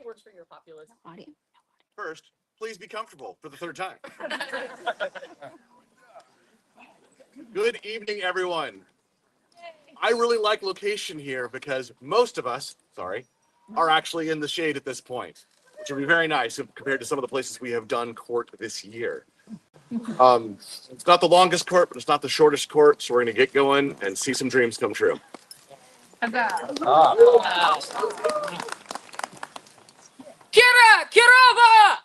works for your populace. First, please be comfortable for the third time. Good evening, everyone. I really like location here because most of us, are actually in the shade at this point, which would be very nice compared to some of the places we have done court this year. It's not the longest court, but it's not the shortest court, so we're going to get going and see some dreams come true. Kira! Kirova!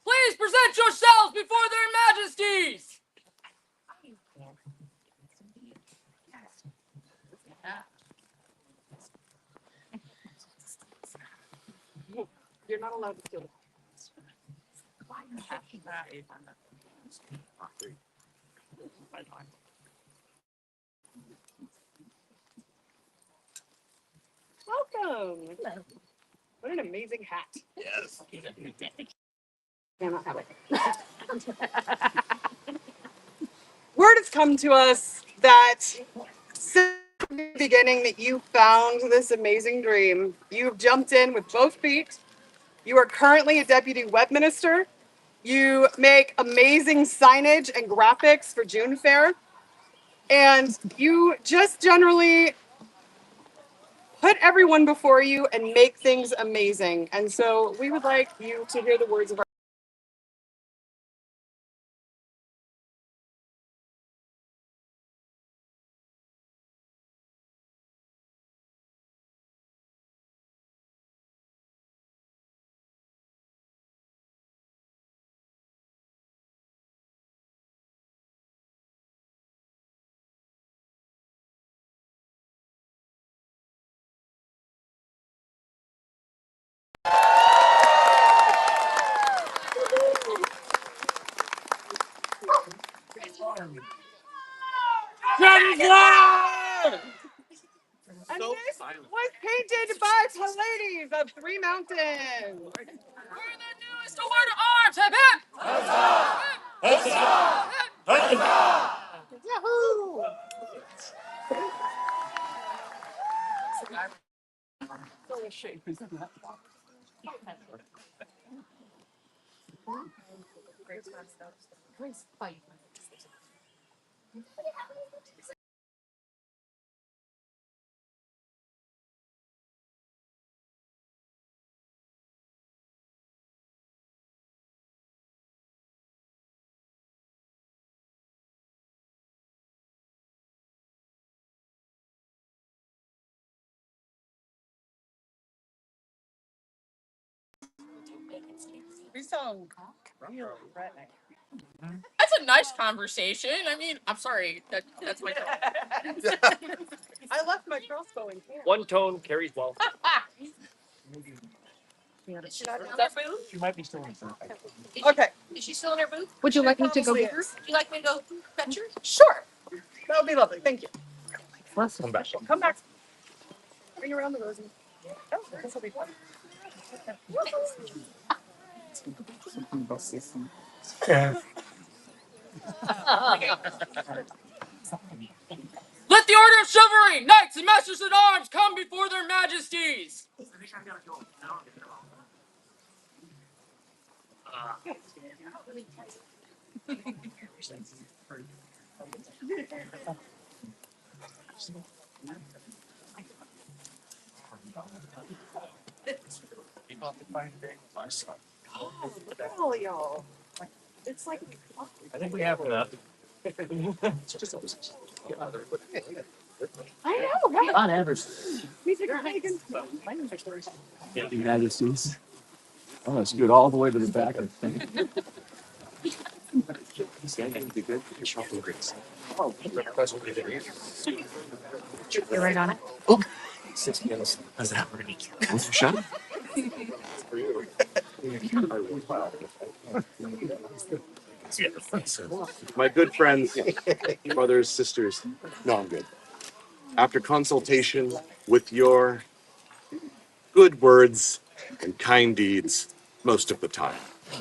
Please present yourselves before their majesties! You're not allowed to kill. Welcome. What an amazing hat. Yes. Cannot have it. Word has come to us that since the beginning that you found this amazing dream. You've jumped in with both feet. You are currently a deputy web minister. You make amazing signage and graphics for June Fair. And you just generally put everyone before you and make things amazing. And so we would like you to hear the words of our And this was painted by Pallades of Three Mountains. We're the newest award of arms. Hip hip! Huzzah! Huzzah! Yahoo! We sound really threatening. That's a nice conversation. I mean, I'm sorry. That's my tone. I left my crossbow in camp. One tone carries well. Is she not in her booth? She might be still in her. Okay. Is she still in her booth? Would you like me to go get her? Would you like me to go fetch her? Sure. That would be lovely. Thank you. Come back. Come back. Bring around the rosy. Oh, this will be fun. Let the order of chivalry, knights and masters at arms come before their majesties. Oh, look at all of y'all. It's like I think we have enough. I know, right? On average. The United States. I'm gonna scoot all the way to the back of the thing. You're right on it. How's that pretty cute? What's your shot? My good friends, brothers, sisters, no, I'm good. After consultation with your good words and kind deeds most of the time,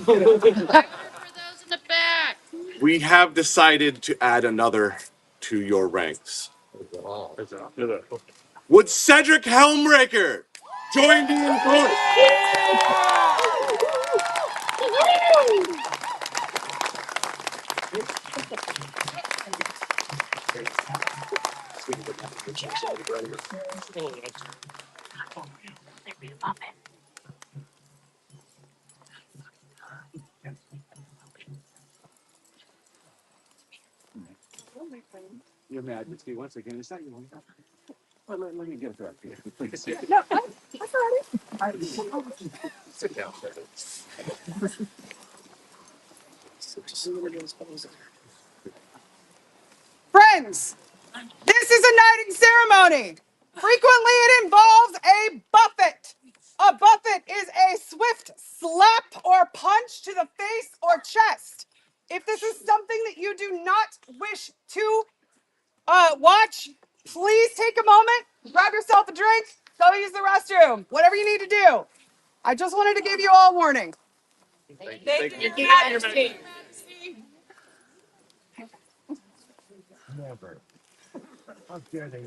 For those in the back. we have decided to add another to your ranks. Would Cedric Helmbreaker Join me in voting. Your Majesty, once again, is that your? Let me get that here, please. Sit down, sir. Friends, this is a knighting ceremony. Frequently, it involves a buffet. A buffet is a swift slap or punch to the face or chest. If this is something that you do not wish to watch, please take a moment, grab yourself a drink, go use the restroom, whatever you need to do. I just wanted to give you all warning. Thank you, Your Majesty. Never. How dare they?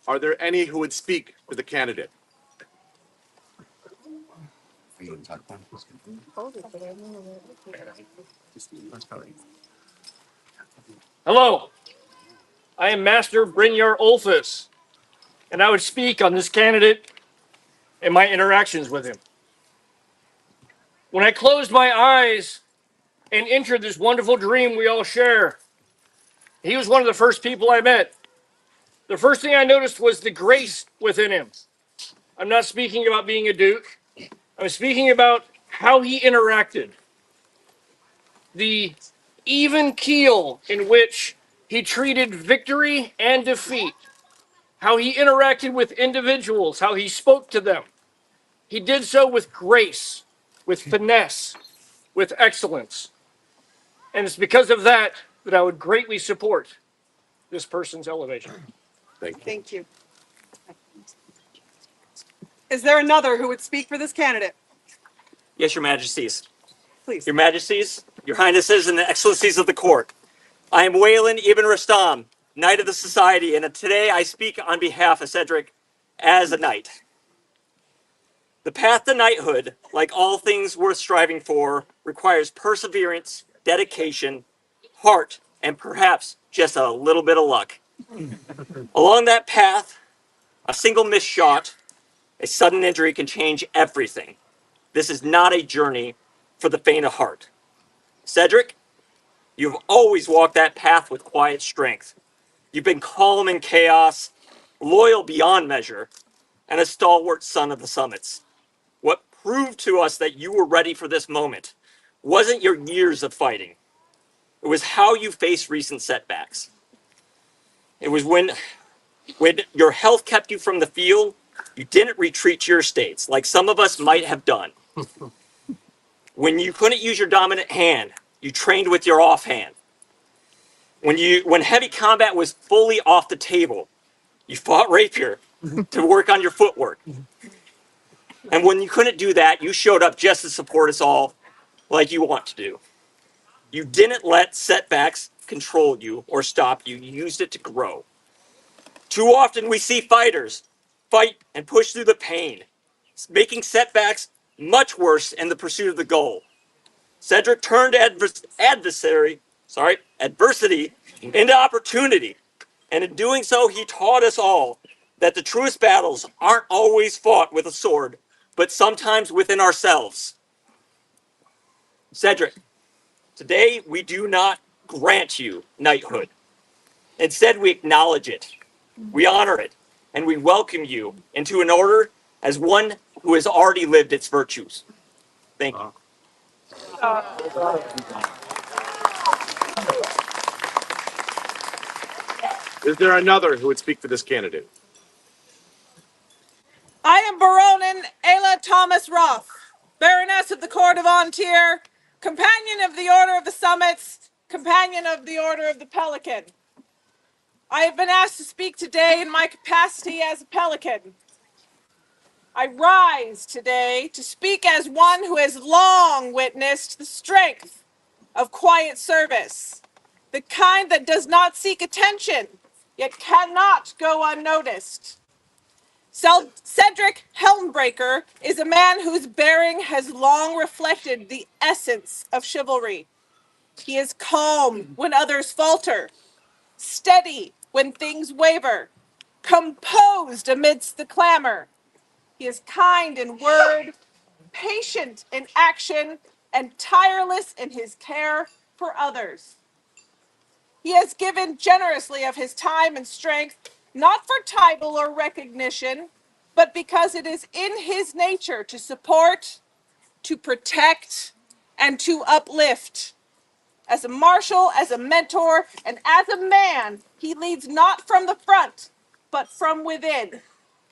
Are there any who would speak for the candidate? Hello, I am Master Brynjar Ulfus, and I would speak on this candidate and my interactions with him. When I closed my eyes and entered this wonderful dream we all share, he was one of the first people I met. The first thing I noticed was the grace within him. I'm not speaking about being a duke. I'm speaking about how he interacted. The even keel in which he treated victory and defeat. How he interacted with individuals, how he spoke to them. He did so with grace, with finesse, with excellence. And it's because of that that I would greatly support this person's elevation. Thank you. Thank you. Is there another who would speak for this candidate? Yes, Your Majesties. Please. Your Majesties, Your Highnesses, and the Excellencies of the Court. I am Waylon Ibn Rastam, Knight of the Society, and today I speak on behalf of Cedric as a knight. The path to knighthood, like all things worth striving for, requires perseverance, dedication, heart, and perhaps just a little bit of luck. Along that path, a single missed shot, a sudden injury can change everything. This is not a journey for the faint of heart. Cedric, you've always walked that path with quiet strength. You've been calm in chaos, loyal beyond measure, and a stalwart son of the summits. What proved to us that you were ready for this moment wasn't your years of fighting. It was how you faced recent setbacks. It was when your health kept you from the field, you didn't retreat to your states, like some of us might have done. When you couldn't use your dominant hand, you trained with your offhand. When heavy combat was fully off the table, you fought rapier to work on your footwork. And when you couldn't do that, you showed up just to support us all like you want to do. You didn't let setbacks control you or stop you. You used it to grow. Too often we see fighters fight and push through the pain, making setbacks much worse in the pursuit of the goal. Cedric turned adversity into opportunity. And in doing so, he taught us all that the truest battles aren't always fought with a sword, but sometimes within ourselves. Cedric, today we do not grant you knighthood. Instead, we acknowledge it, we honor it, and we welcome you into an order as one who has already lived its virtues. Thank you. Is there another who would speak for this candidate? I am Baronin Ayla Thomas Roth, Baroness of the Court of An Tir, Companion of the Order of the Summits, Companion of the Order of the Pelican. I have been asked to speak today in my capacity as a pelican. I rise today to speak as one who has long witnessed the strength of quiet service, the kind that does not seek attention, yet cannot go unnoticed. Cedric Helmbreaker is a man whose bearing has long reflected the essence of chivalry. He is calm when others falter, steady when things waver, composed amidst the clamor. He is kind in word, patient in action, and tireless in his care for others. He has given generously of his time and strength, not for title or recognition, but because it is in his nature to support, to protect, and to uplift. As a marshal, as a mentor, and as a man, he leads not from the front, but from within,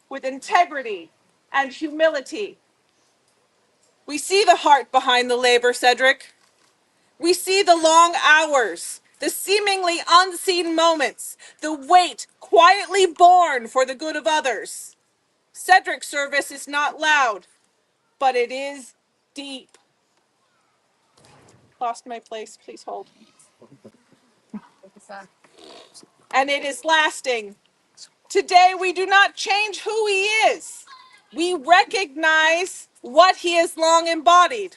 with integrity and humility. We see the heart behind the labor, Cedric. We see the long hours, the seemingly unseen moments, the weight quietly borne for the good of others. Cedric's service is not loud, but it is deep. Lost my place, please hold. And it is lasting. Today, we do not change who he is. We recognize what he has long embodied.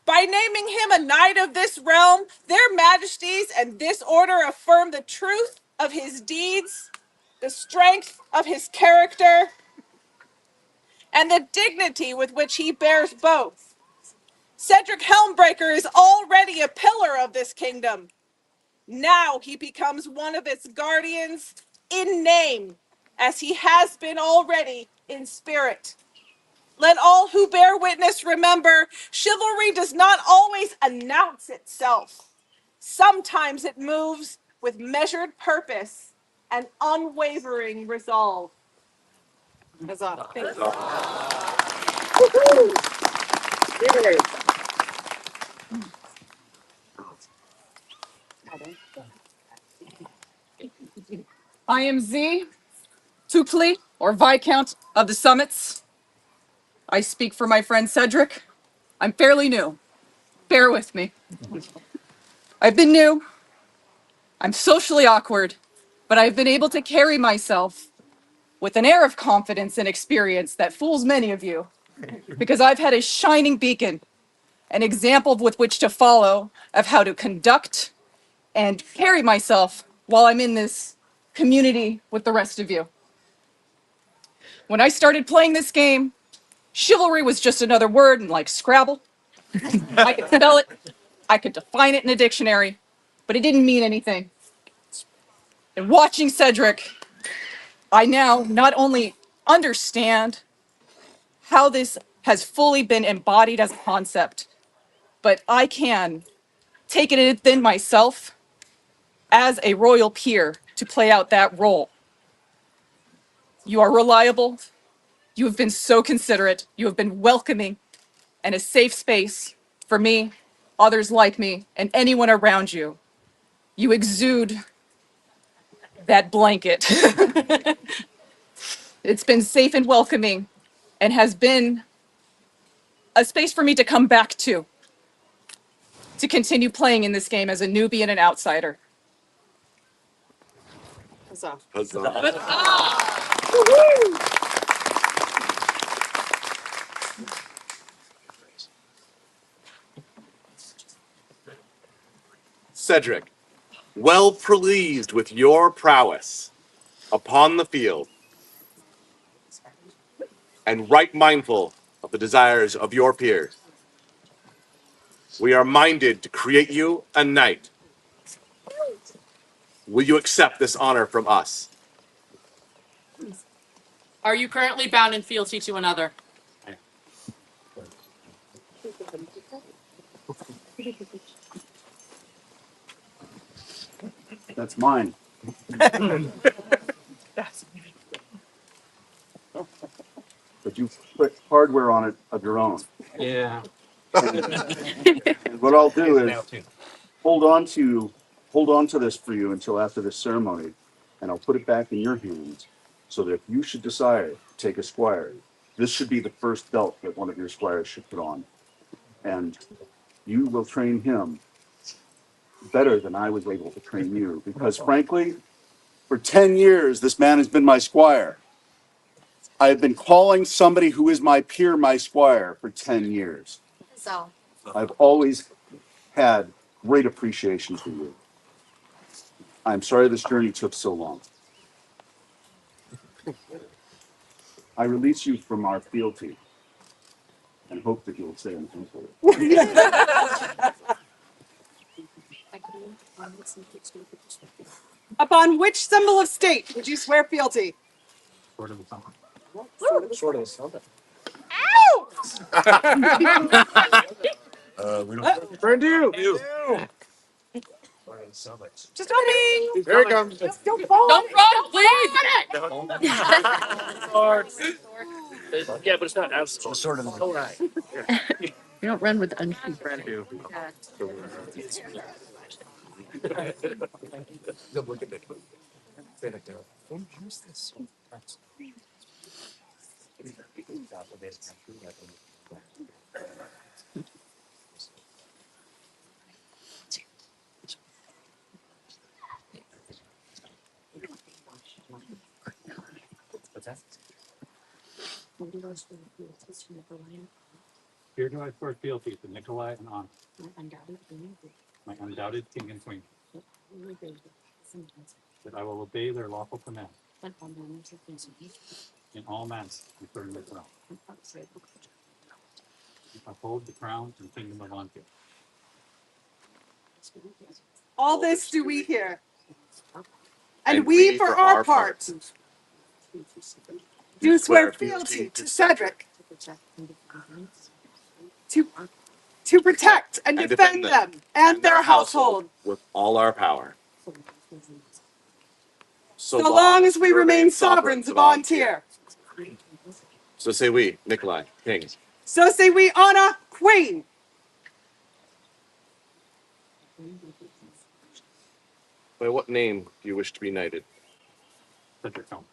By naming him a knight of this realm, their majesties and this order affirm the truth of his deeds, the strength of his character, and the dignity with which he bears both. Cedric Helmbreaker is already a pillar of this kingdom. Now he becomes one of its guardians in name, as he has been already in spirit. Let all who bear witness remember, chivalry does not always announce itself. Sometimes it moves with measured purpose and unwavering resolve. Huzzah. Thank you. I am Z, Tukli, or Viscount of the Summits. I speak for my friend Cedric. I'm fairly new. Bear with me. I've been new. I'm socially awkward, but I've been able to carry myself with an air of confidence and experience that fools many of you, because I've had a shining beacon, an example with which to follow of how to conduct and carry myself while I'm in this community with the rest of you. When I started playing this game, chivalry was just another word in like Scrabble. I could spell it, I could define it in a dictionary, but it didn't mean anything. And watching Cedric, I now not only understand how this has fully been embodied as a concept, but I can take it within myself as a royal peer to play out that role. You are reliable. You have been so considerate. You have been welcoming and a safe space for me, others like me, and anyone around you. You exude that blanket. It's been safe and welcoming and has been a space for me to come back to continue playing in this game as a newbie and an outsider. Huzzah. Cedric, well pleased with your prowess upon the field, and right mindful of the desires of your peers, we are minded to create you a knight. Will you accept this honor from us? Are you currently bound in fealty to another? That's mine. But you put hardware on it of your own. Yeah. And what I'll do is hold on to hold on to this for you until after this ceremony, and I'll put it back in your hands so that if you should desire to take a squire, this should be the first belt that one of your squires should put on. And you will train him better than I was able to train you. Because frankly, for 10 years, this man has been my squire. I have been calling somebody who is my peer, my squire, for 10 years. So. I've always had great appreciation for you. I'm sorry this journey took so long. I release you from our fealty and hope that you will stay unfaithful. Upon which symbol of state would you swear fealty? Just coming. Here it comes. Don't fall. Don't run, please. Yeah, but it's not as sort of. All right. You don't run with unsheathed. Here do I swear fealty to Nikolai and Anna, my undoubted king and queen, that I will obey their lawful commands in all matters concerning the crown, uphold the crown and kingdom of An Tir. All this do we hear. And we, for our part, do swear fealty to Cedric, to protect and defend them and their household, with all our power. so long as we remain sovereigns of An Tir. So say we, Nikolai, king. So say we, Anna, queen. By what name do you wish to be knighted? Cedric Helm.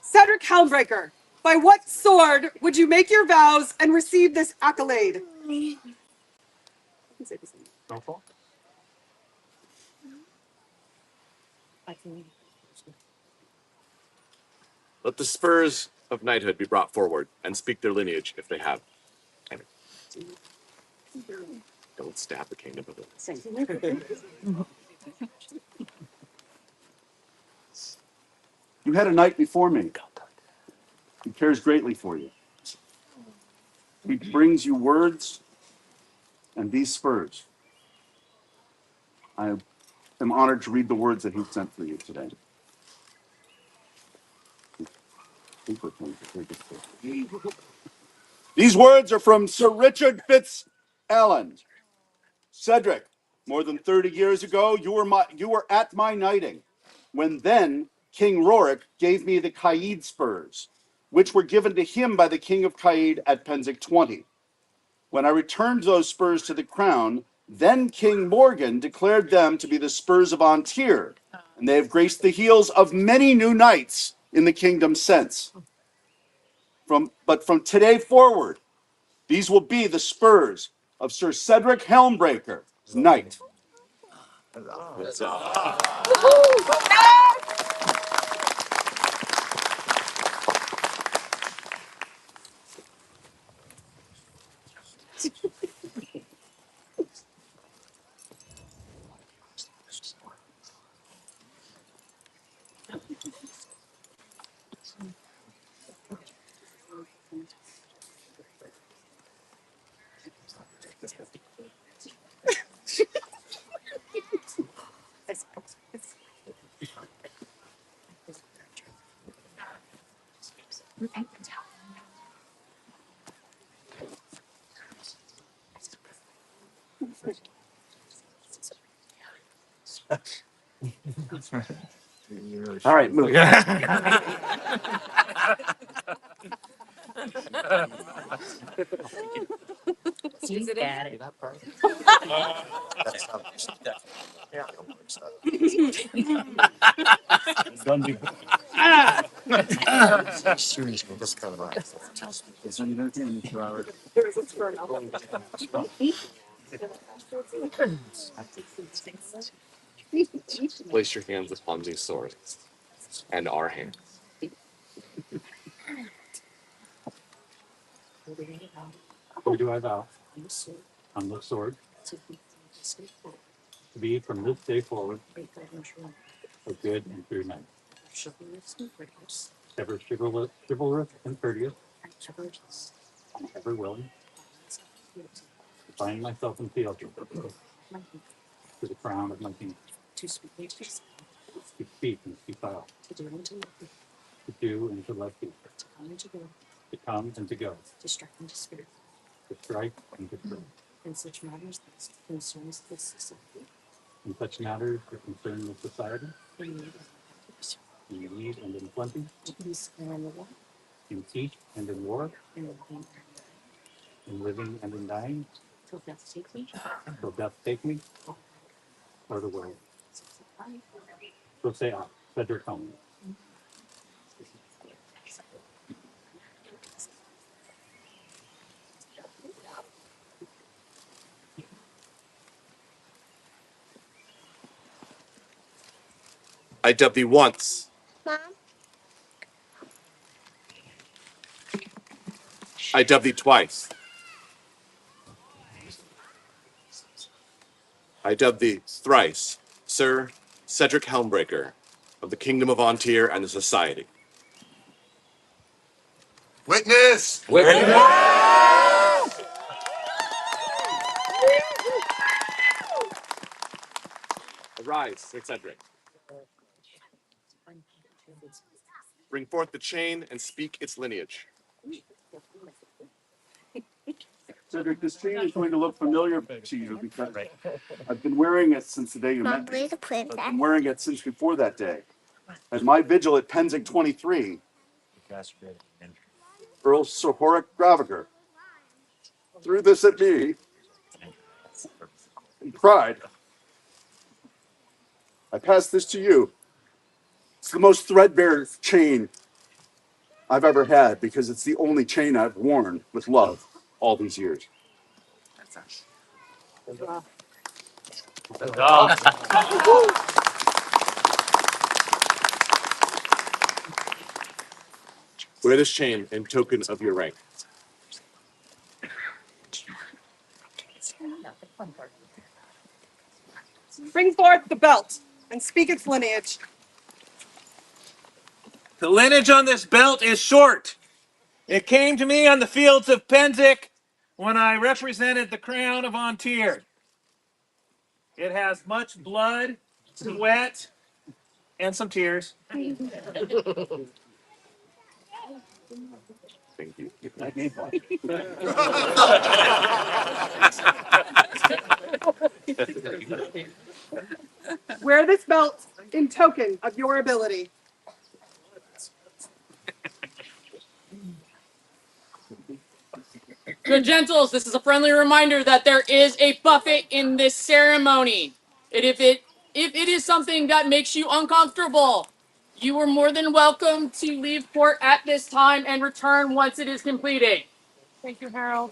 Cedric Helmbreaker, by what sword would you make your vows and receive this accolade? Snowfall? Let the spurs of knighthood be brought forward and speak their lineage if they have. Don't stab the kingdom of it. You had a knight before me. He cares greatly for you. He brings you words and these spurs. I am honored to read the words that he sent for you today. These words are from Sir Richard Fitz-Alan. Cedric, more than 30 years ago, you were at my knighting, when then King Rorik gave me the Caid spurs, which were given to him by the King of Caid at Penzig 20. When I returned those spurs to the crown, then King Morgan declared them to be the spurs of An Tir, and they have graced the heels of many new knights in the kingdom since. But from today forward, these will be the spurs of Sir Cedric Helmbreaker, knight. All right, move. Place your hands upon these swords and our hands. Who do I vow on this sword to be from this day forward a good and true knight, ever chivalrous and courteous, and ever willing to find myself in fealty to the crown of my kingdom, to speak and speak out, to do and to let be, to come and to go, to strike and to spare, in such matters that concern the society, in need and in plenty, in peace and in war, in living and in dying, till death take me, or the world. So say I, Cedric Home. I dub thee once. I dub thee twice. I dub thee thrice, Sir Cedric Helmbreaker of the Kingdom of An Tir and the Society. Witness! Arise, Sir Cedric. Bring forth the chain and speak its lineage. Cedric, this chain is going to look familiar to you because I've been wearing it since the day you met me. I've been wearing it since before that day. At my vigil at Penzing 23, Earl Sir Horik Gravager threw this at me and cried, I pass this to you. It's the most threadbare chain I've ever had because it's the only chain I've worn with love all these years. Wear this chain in token of your rank. Bring forth the belt and speak its lineage. The lineage on this belt is short. It came to me on the fields of Penzik when I represented the crown of An Tir. It has much blood, sweat, and some tears. Thank you. Wear this belt in token of your ability. Good gentles, this is a friendly reminder that there is a buffet in this ceremony. And if it is something that makes you uncomfortable, you are more than welcome to leave court at this time and return once it is completed. Thank you, Harold.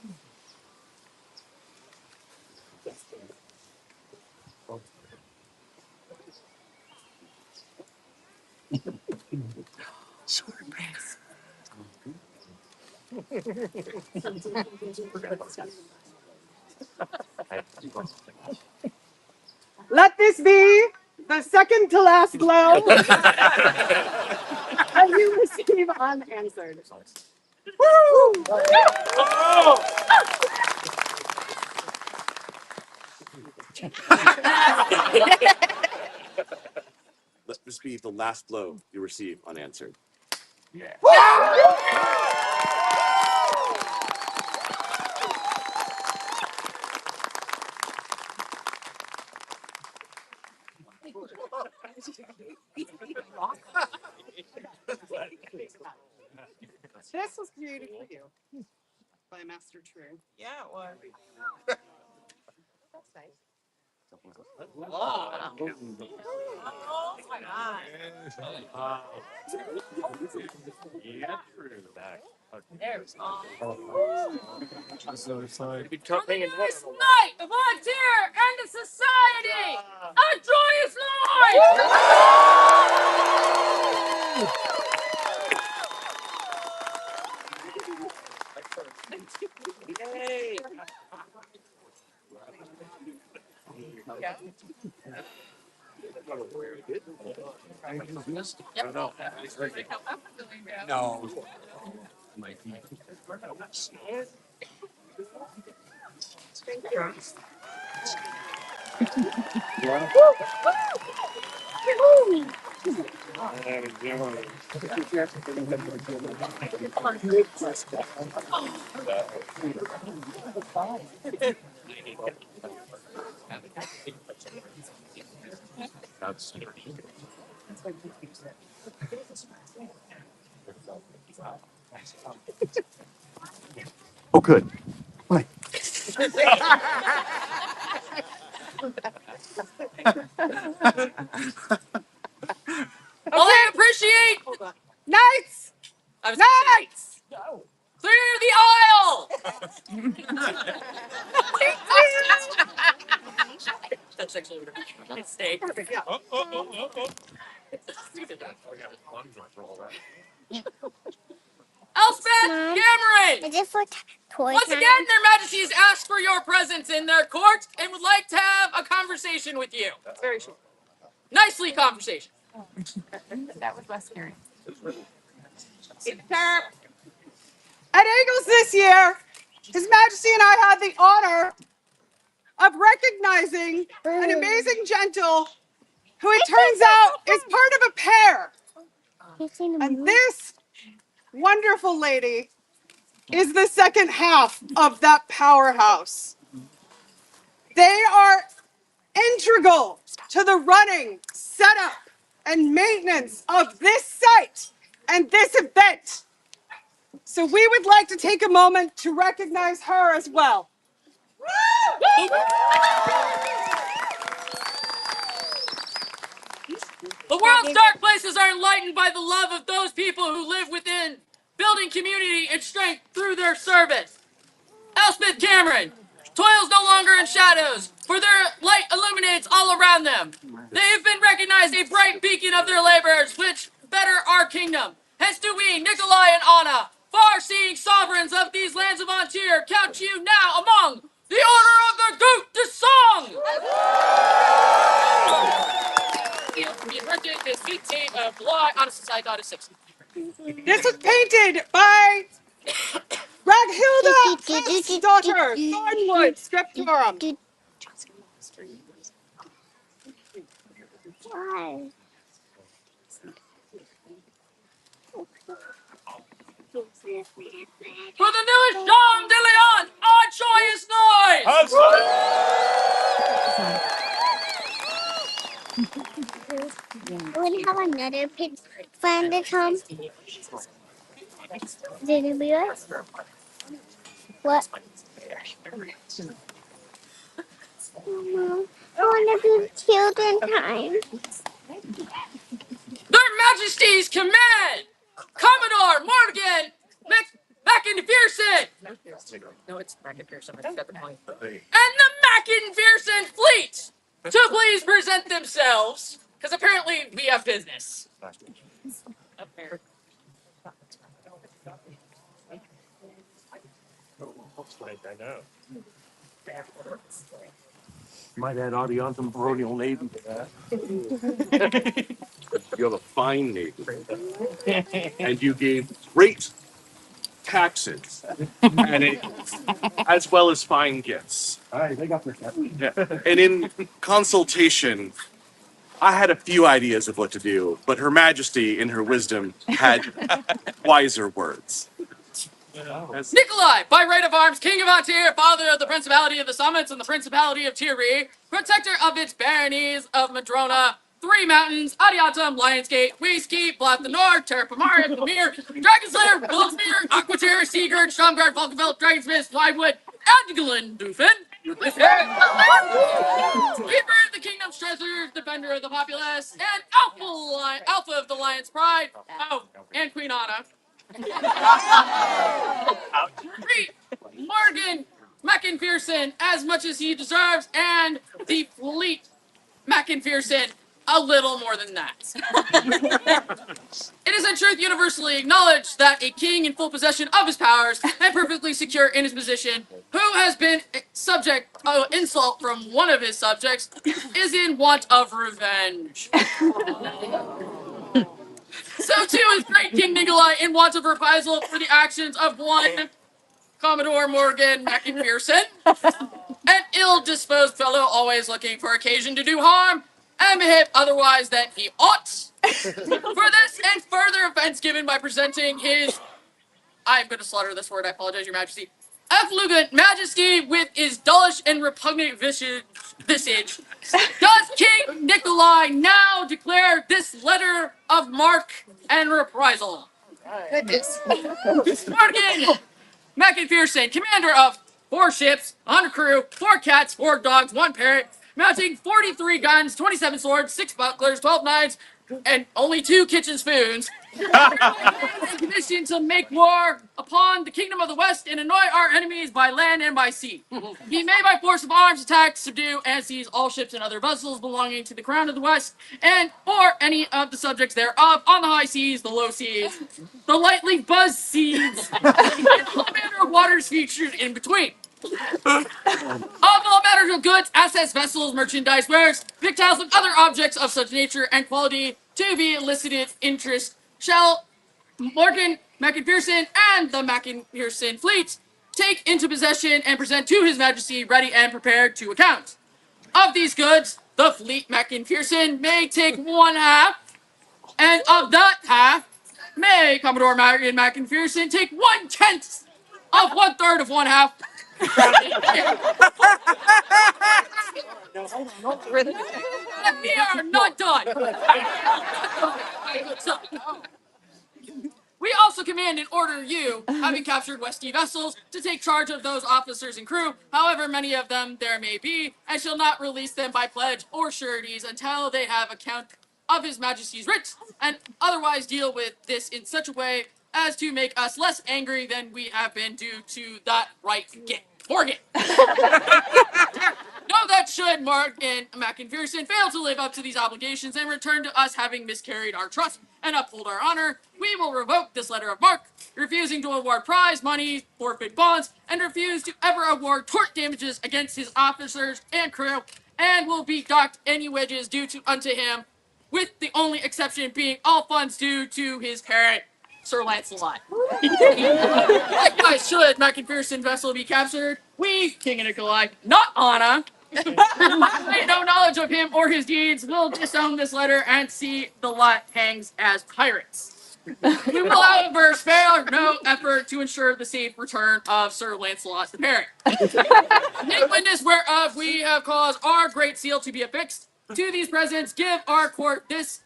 Let this be the second to last blow that you receive unanswered. Woo! Let this be the last blow you receive unanswered. This was created for you by Master True. Yeah, it was. Oh my God. Yeah, true. Be tough hanging head This on the wall. night of An Tir and the society, a joyous noise! Oh, good. Well, I appreciate. Knights! I was Knights! clear the aisle. That's actually mistake. Yeah. Elspeth Cameron. Is it for toy Once time? again, their majesties ask for your presence in their court and would like to have a conversation with you. Very short. Nicely conversation. At Eagles this year, His Majesty and I had the honor of recognizing an amazing gentle who it turns out is part of a pair. And this wonderful lady is the second half of that powerhouse. They are integral to the running, setup, and maintenance of this site and this event. So we would like to take a moment to recognize her as well. The world's dark places are enlightened by the love of those people who live within, building community and strength through their service. Elspeth Cameron toils no longer in shadows, for their light illuminates all around them. They have been recognized a bright beacon of their labors, which better our kingdom. Hence do we, Nikolai and Anna, far-seeing sovereigns of these lands of An Tir, count you now among the Order of the Gout de Song! This was painted by Raghilda Hess' daughter, Thornwood Scriptorum. Why? For the newest Jean de Leon, a joyous noise! We have another pig friend to come. Did it be us? What? Mom, I want to do children time. Their Majesty's command, Commodore Morgan Mackenfierson, and the Mackenfierson fleet, to please present themselves, because apparently we have business. I know. Might add Audiantum Baronial Navy to that. You have a fine navy, and you gave great taxes, and as well as fine gifts. All right, they got their cat. Yeah. And in consultation, I had a few ideas of what to do, but Her Majesty, in her wisdom, had wiser words. Nikolai, by right of arms, King of An Tir, father of the Principality of the Summits and the Principality of Tiri, protector of its baronies of Madrona, Three Mountains, Adiatum, Lionsgate, Whiskey, Bluff the North, Terrapamara, Pamir, Dragonslayer, Willsmere, Aquaterra, Seagirt, Stromgard, Falkenfeld, Dragonsmith, Widewood, and Glendufen. Keeper of the Kingdom's treasures, defender of the populace, and Alpha of the Lion's Pride. Oh, and Queen Anna. Treat Morgan Mackenpherson as much as he deserves, and the fleet Mackenpherson a little more than that. It is in truth universally acknowledged that a king in full possession of his powers and perfectly secure in his position, who has been subject to insult from one of his subjects, is in want of revenge. So too is great King Nikolai in want of reprisal for the actions of one Commodore Morgan Mackenpherson, an ill-disposed fellow always looking for occasion to do harm and behave otherwise than he ought. For this and further offense given by presenting his, I'm going to slaughter this word, I apologize, Your Majesty, efflugant majesty with his dullish and repugnant visage, does King Nikolai now declare this letter of marque and reprisal. Goodness. Morgan Mackenpherson, commander of 4 ships, 100 crew, 4 cats, 4 dogs, 1 parrot, mounting 43 guns, 27 swords, 6 bucklers, 12 knives, and only 2 kitchen spoons. Commissioned to make war upon the kingdom of the West and annoy our enemies by land and by sea. He may by force of arms attack, subdue, and seize all ships and other vessels belonging to the crown of the West, and or any of the subjects thereof on the high seas, the low seas, the lightly buzzed seas, and all manner of waters featured in between. Of all matters of goods, assets, vessels, merchandise, wares, victuals, and other objects of such nature and quality to be elicited interest shall Morgan Mackenpherson and the Mackenpherson fleet take into possession and present to His Majesty ready and prepared to account. Of these goods, the fleet Mackenpherson may take 1/2, and of that half may Commodore Morgan Mackenpherson take 1/10 of 1/3 of 1/2. We are not done. We also command and order you, having captured Westie vessels, to take charge of those officers and crew, however many of them there may be, and shall not release them by pledge or sureties until they have account of His Majesty's writ, and otherwise deal with this in such a way as to make us less angry than we have been due to that right get Morgan. Know that should Morgan Mackenpherson fail to live up to these obligations and return to us having miscarried our trust and uphold our honor, we will revoke this letter of marque, refusing to award prize money, forfeit bonds, and refuse to ever award tort damages against his officers and crew, and will be docked any wages due to unto him, with the only exception being all funds due to his parent, Sir Lancelot. Likewise, should Mackenpherson vessel be captured, we, King Nikolai, not Anna, with no knowledge of him or his deeds, will disown this letter and see the lot hangs as pirates. We will, however, spare no effort to ensure the safe return of Sir Lancelot the parent. In witness whereof we have caused our great seal to be affixed, to these presents give our court this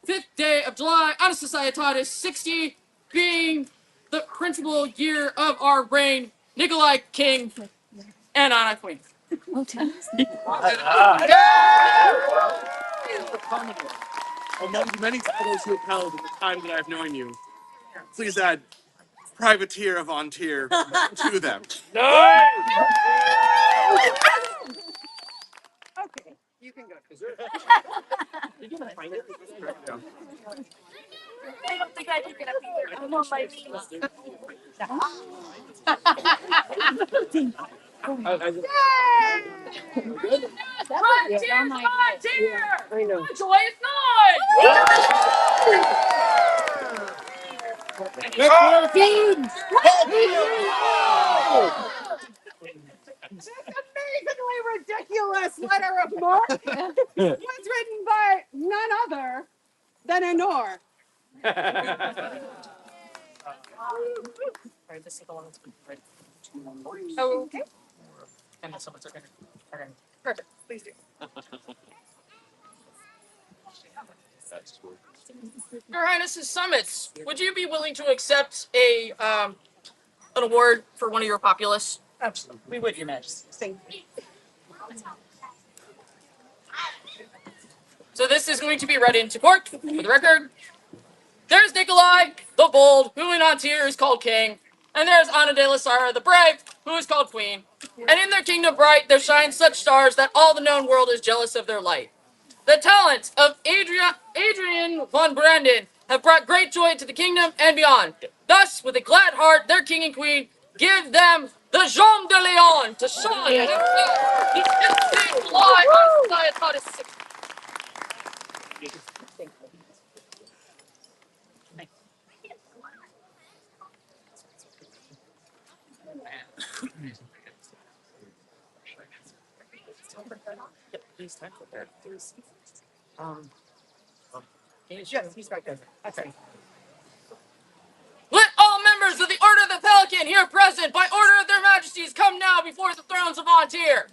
5th day of July, on Societatis 60, being the principal year of our reign, Nikolai King and Anna Queen. Among the many titles you have held in the time that I've known you, please add Privateer of An Tir to them. Okay, you can go. I don't think I can get up either. I'm on my knees. Frontier! A joyous night! This amazingly ridiculous letter of marque was written by none other than Anor. Okay. Perfect. Please do. Your Highness's summits, would you be willing to accept an award for one of your populace? Absolutely. We would, Your Majesty. Thank you. So this is going to be read into court for the record. There's Nikolai, the bold, who in An Tir is called king. And there's Anna de la Sara, the brave, who is called queen. And in their kingdom bright, there shine such stars that all the known world is jealous of their light. The talents of Adrian von Brandon have brought great joy to the kingdom and beyond. Thus, with a glad heart, their king and queen give them the Jean de Leon to shine. Let all members of the Order of the Pelican here present, by order of their majesties, come now before the thrones of An Tir.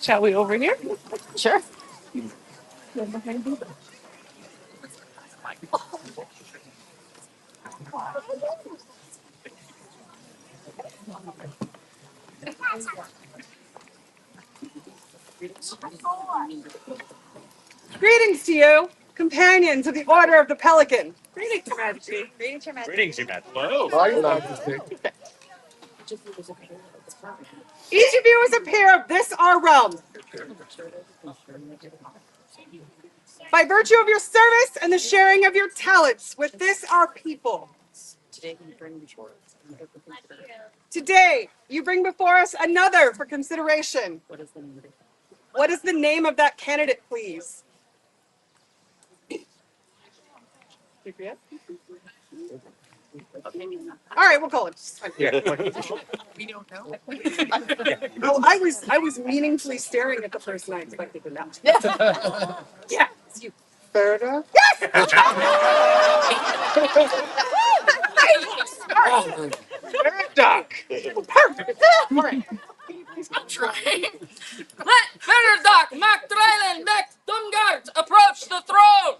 Shall we over here? Sure. Greetings to you, companions of the Order of the Pelican. Greetings, Your Majesty. Greetings, Your Majesty. Each of you is a peer of this our realm. By virtue of your service and the sharing of your talents with this our people. Today, you bring before us another for consideration. What is the name of that candidate, please? All right, we'll call him. Oh, I was meaningfully staring at the person I expected to know. Yeah, it's you. Berta? Yes! Duck. Perfect. All right. I'm trying. Let Verdoc Mactrailen Mac Dungart approach the throne.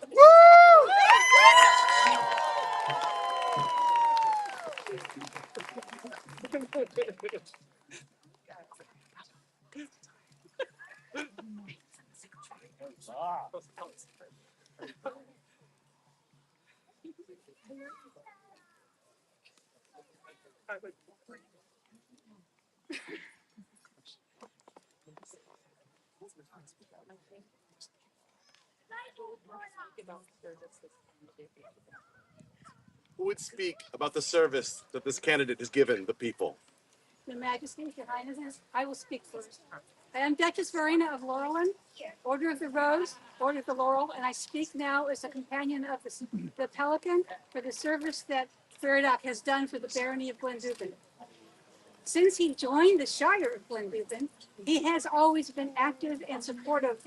Who would speak about the service that this candidate has given the people? Your Majesty, Your Highnesses, I will speak first. I am Duchess Verena of Laurelin, Order of the Rose, Order of the Laurel, and I speak now as a companion of the Pelican for the service that Veridoc has done for the barony of Glenduvan. Since he joined the Shire of Glenduvan, he has always been active and supportive.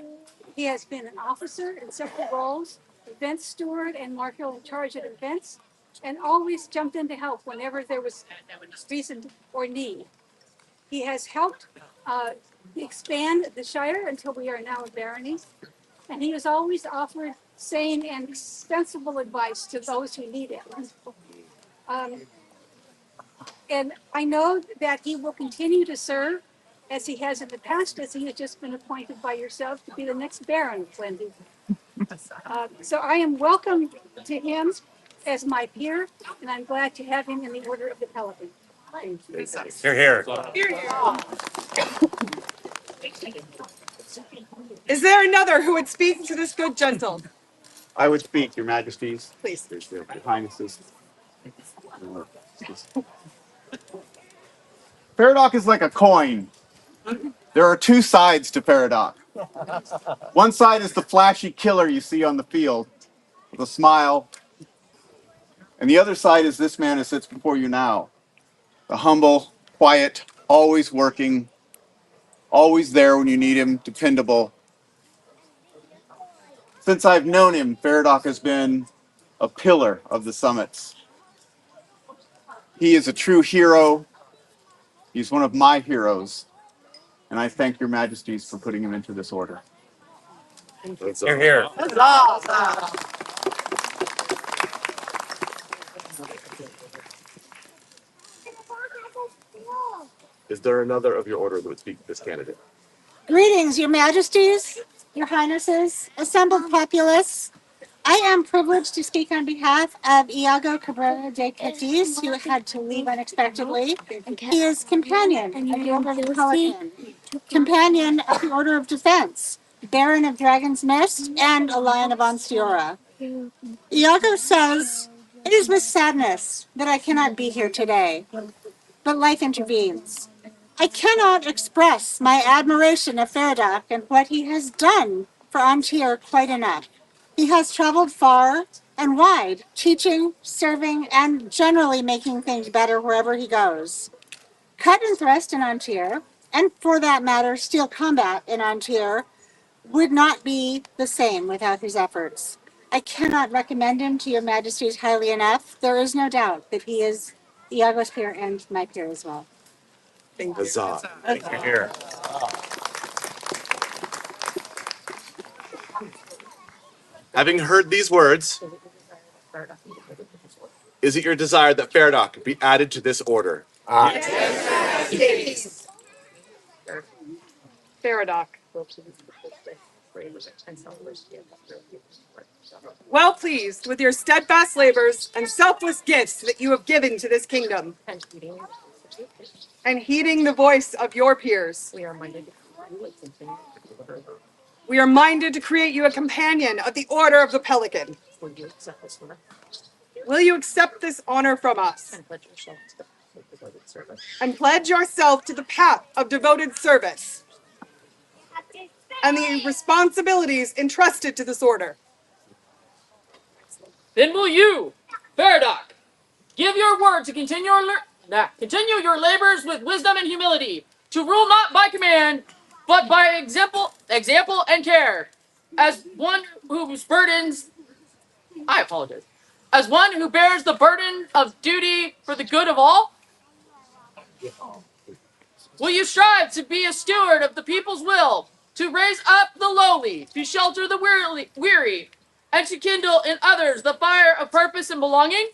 He has been an officer in several roles, event steward and marshal in charge of events, and always jumped in to help whenever there was reason or need. He has helped expand the Shire until we are now a barony, and he has always offered sane and sensible advice to those who need it. And I know that he will continue to serve as he has in the past, as he has just been appointed by yourself to be the next Baron of Glenduvan. So I am welcome to him as my peer, and I'm glad to have him in the Order of the Pelican. Here, here. Is there another who would speak to this good gentle? I would speak, Your Majesties. Please. Your Highnesses. Paradox is like a coin. There are two sides to Paradox. One side is the flashy killer you see on the field, with a smile. And the other side is this man who sits before you now, the humble, quiet, always working, always there when you need him, dependable. Since I've known him, Faradoc has been a pillar of the summits. He is a true hero. He's one of my heroes, and I thank your majesties for putting him into this order. Here, here. Is there another of your order that would speak to this candidate? Greetings, your majesties, your highnesses, assembled populace. I am privileged to speak on behalf of Iago Cabrera de Cadiz, who had to leave unexpectedly. He is companion of the Order of the Pelican, companion of the Order of Defense, Baron of Dragon's Nest, and a Lion of Anstiora. Iago says, "It is with sadness that I cannot be here today, but life intervenes. I cannot express my admiration of Faradoc and what he has done for An Tir quite enough. He has traveled far and wide, teaching, serving, and generally making things better wherever he goes. Cut and thrust in An Tir, and for that matter, steel combat in An Tir, would not be the same without his efforts. I cannot recommend him to your majesties highly enough. There is no doubt that he is Iago's peer and my peer as well." Huzzah. Here, here. Having heard these words, is it your desire that Faradoc be added to this order? Faradoc. Well pleased with your steadfast labors and selfless gifts that you have given to this kingdom, and heeding the voice of your peers, we are minded to create you a companion of the Order of the Pelican. Will you accept this honor from us and pledge yourself to the path of devoted service and the responsibilities entrusted to this order? Then will you, Faradoc, give your word to continue your labors with wisdom and humility, to rule not by command, but by example and care, as one whose burdens, I apologize, as one who bears the burden of duty for the good of all? Will you strive to be a steward of the people's will, to raise up the lowly, to shelter the weary, and to kindle in others the fire of purpose and belonging?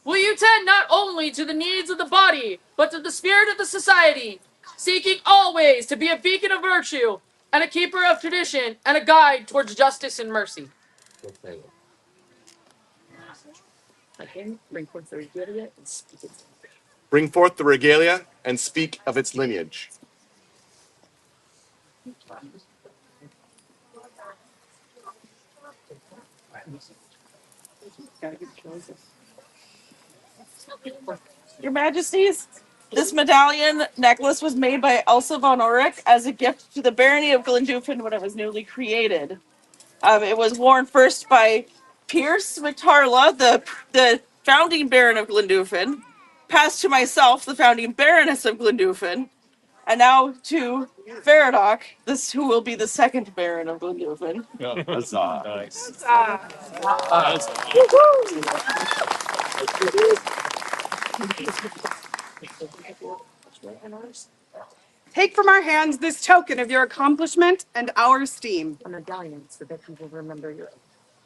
Will you tend not only to the needs of the body, but to the spirit of the society, seeking always to be a beacon of virtue, and a keeper of tradition, and a guide towards justice and mercy? Again, bring forth the regalia and speak it. Bring forth the regalia and speak of its lineage. Your Majesties, this medallion necklace was made by Elsa von Auric as a gift to the barony of Glendufen when it was newly created. It was worn first by Pierce McTarla, the founding baron of Glendufen, passed to myself, the founding baroness of Glendufen, and now to Faradoc, this who will be the second baron of Glendufen. Huzzah. Nice. Take from our hands this token of your accomplishment and our esteem. A medallion so that you will remember your oath.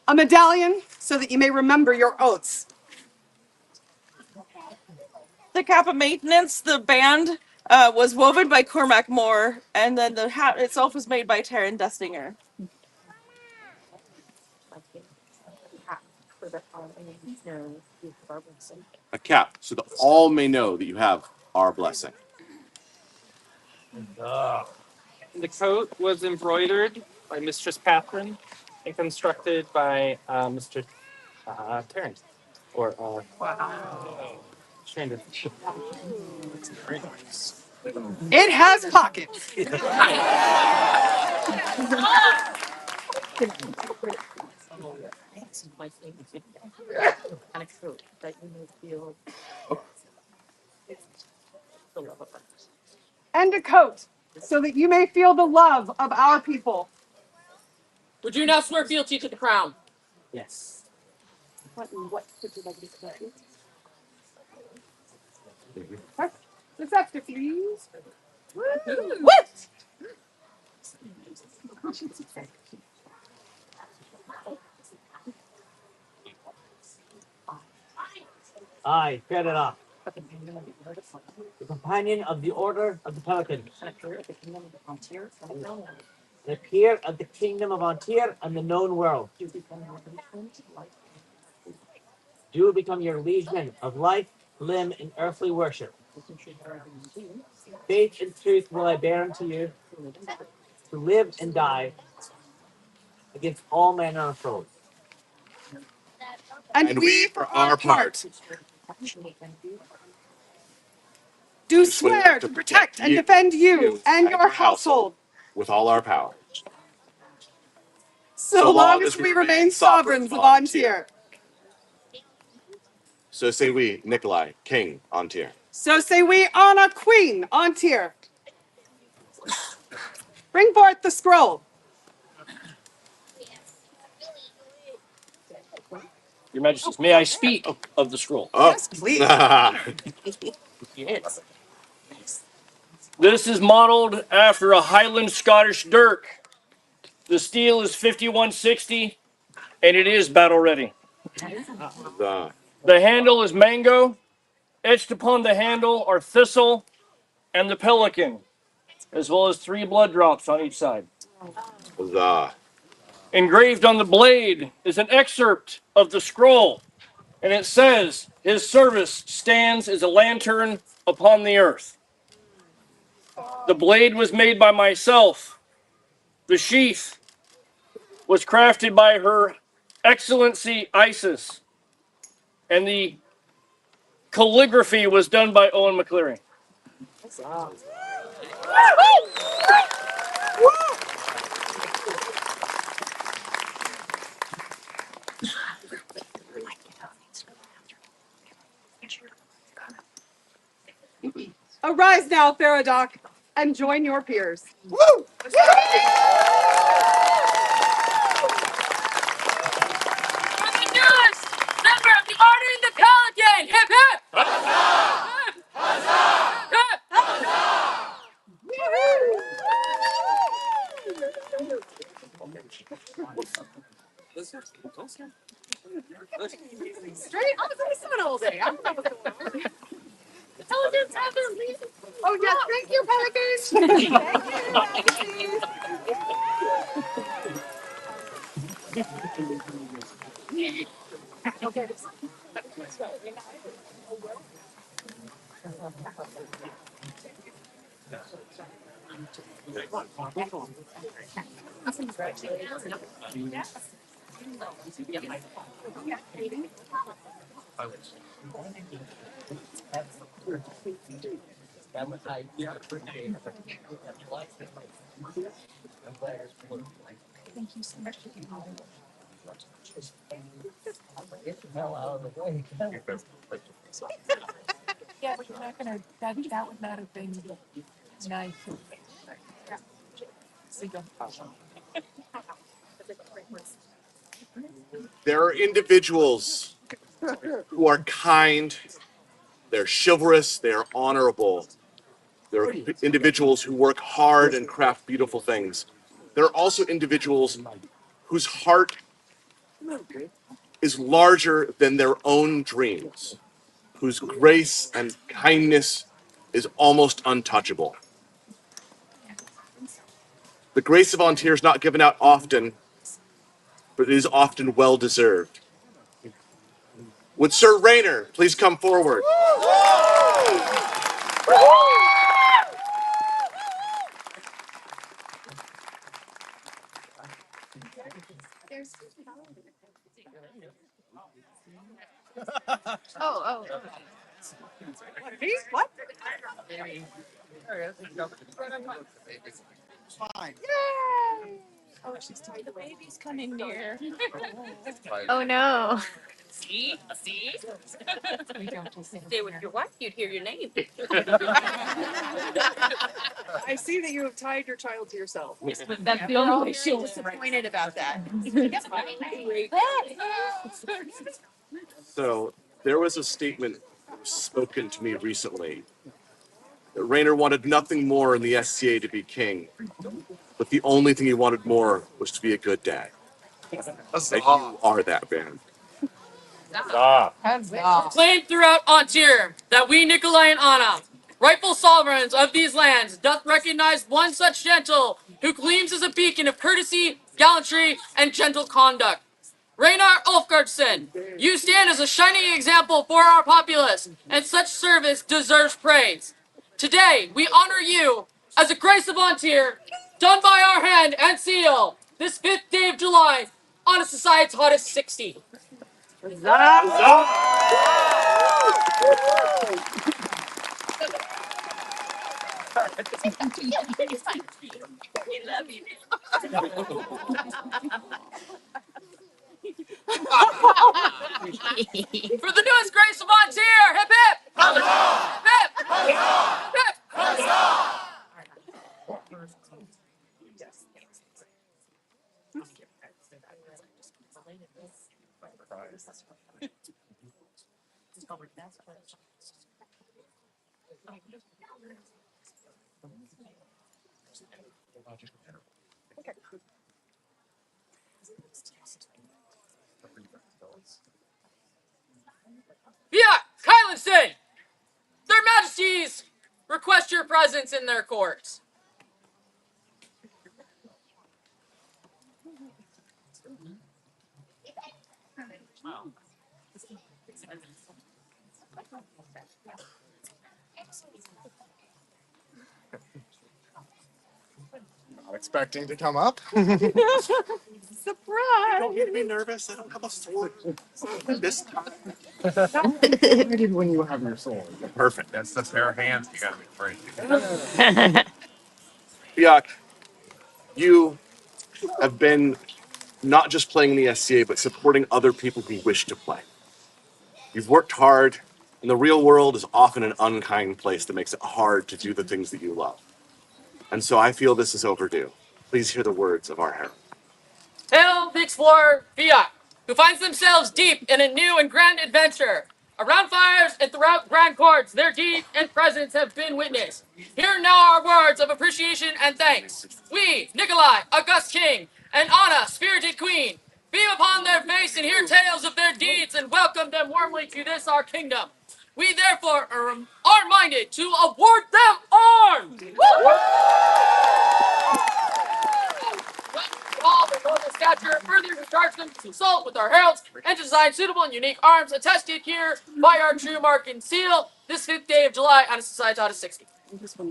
A medallion so that you may remember your oaths. The cap of maintenance, the band, was woven by Cormac Moore, and then the hat itself was made by Taryn Destinger. A cap, so that all may know that you have our blessing. The coat was embroidered by Mistress Catherine and constructed by Mr. Terrence. Or, trying to. It has pockets. And a coat that you may feel and a coat, so that you may feel the love of our people. Would you now swear fealty to the crown? Yes. This extra, please. What? I, Ferdinand, the companion of the Order of the Pelican, the peer of the Kingdom of An Tir and the known world, do become your liegeman of life, limb, and earthly worship. Faith and truth will I bear unto you, to live and die against all manner of foes. And we, for our part, do swear to protect and defend you and your household with all our power. so long as we remain sovereigns of An Tir. So say we, Nikolai, King An Tir. So say we, Anna, Queen An Tir. Bring forth the scroll. Your Majesty, may I speak of the scroll? Oh. Yes, please. Yes. This is modeled after a Highland Scottish dirk. The steel is 5160, and it is battle ready. The The handle is mango. Etched upon the handle are thistle and the pelican, as well as 3 blood drops on each side. the Engraved on the blade is an excerpt of the scroll, and it says, "His service stands as a lantern upon the earth." The blade was made by myself. The sheath was crafted by Her Excellency Isis, and the calligraphy was done by Owen McCleary. Arise now, Faradoc, and join your peers. Woo! For the newest member of the Order of the Pelican! Hip hip! Straight up, it's been all day. I don't know what's going on. Pelicans have their reason. Oh, yes, thank you, Pelicans. Thank you, Yeah, but you're not gonna, that would not have been nice. there are individuals who are kind, they're chivalrous, they're honorable. There are individuals who work hard and craft beautiful things. There are also individuals whose heart is larger than their own dreams, whose grace and kindness is almost untouchable. The grace of An Tir is not given out often, but it is often well deserved. Would Sir Rayner please come forward? What? Oh no. Stay with your wife, you'd hear your name. I see that you have tied your child to yourself. That's the only way she'll disappointed about that. So there was a statement spoken to me recently that Rayner wanted nothing more in the SCA to be king, but the only thing he wanted more was to be a good dad. And you are that man. Proclaimed throughout An Tir that we, Nikolai and Anna, rightful sovereigns of these lands, doth recognize one such gentle who gleams as a beacon of courtesy, gallantry, and gentle conduct. Ragnar Ulfgardsson, you stand as a shining example for our populace, and such service deserves praise. Today, we honor you as a grace of An Tir, done by our hand and seal, this 5th day of July, on a society's hottest 60. For the newest grace of An Tir, hip hip! Hip hip! Hip! Fiat, Kylanson! Their Majesties request your presence in their courts. Not expecting to come up. Surprise! Don't get me nervous. I don't have a sword. This time. When you have your soul. Perfect. That's the pair of hands you gotta be free. Biak, you have been not just playing in the SCA, but supporting other people who wish to play. You've worked hard, and the real world is often an unkind place that makes it hard to do the things that you love. And so I feel this is overdue. Please hear the words of our herald. Hail the explorer Fiat, who finds themselves deep in a new and grand adventure. Around fires and throughout grand courts, their deed and presence have been witnessed. Here now are words of appreciation and thanks. We, Nikolai, August King, and Anna, Spirited Queen, beam upon their face and hear tales of their deeds and welcome them warmly to this our kingdom. We therefore are minded to award them arms. All the noble stature, further to charge them to consult with our heralds and to design suitable and unique arms attested here by our true mark and seal this 5th day of July on a society out of 60. Let's go!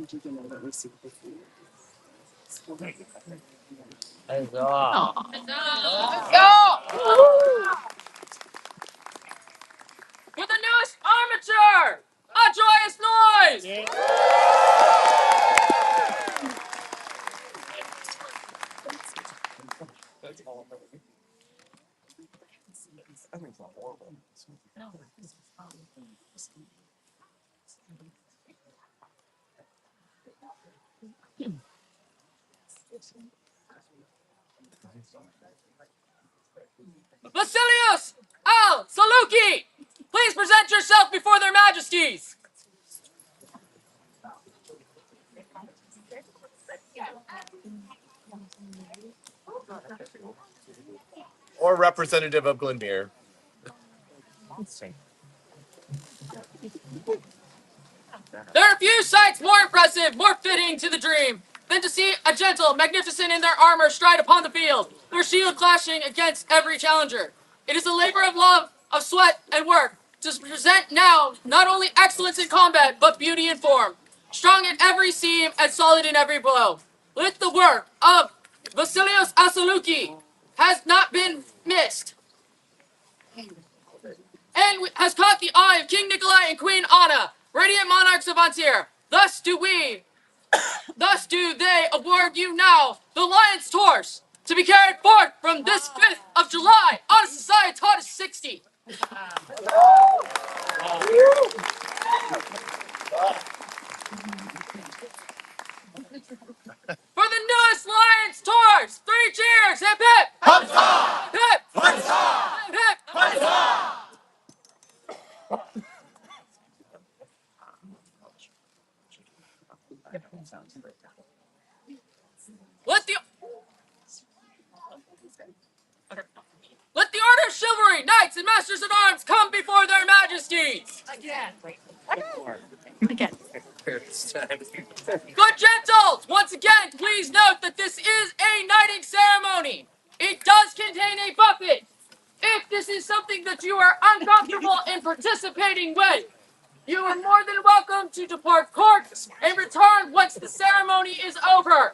For the newest armature, a joyous noise! Vasilius Al Saluki, please present yourself before their majesties. Or representative of Glenmere. There are few sights more impressive, more fitting to the dream, than to see a gentle, magnificent in their armor stride upon the field, their shield clashing against every challenger. It is a labor of love, of sweat, and work to present now not only excellence in combat, but beauty in form, strong in every seam and solid in every blow. Let the work of Vasilios Asaluki has not been missed, and has caught the eye of King Nikolai and Queen Anna, radiant monarchs of An Tir. Thus do they award you now the Lion's Torch, to be carried forth from this 5th of July on a society taught as 60. Let the Let the Order of Chivalry, Knights and Masters at Arms come before their majesties! Good gentles, once again, please note that this is a knighting ceremony. It does contain a buffet. If this is something that you are uncomfortable in participating with, you are more than welcome to depart court and return once the ceremony is over.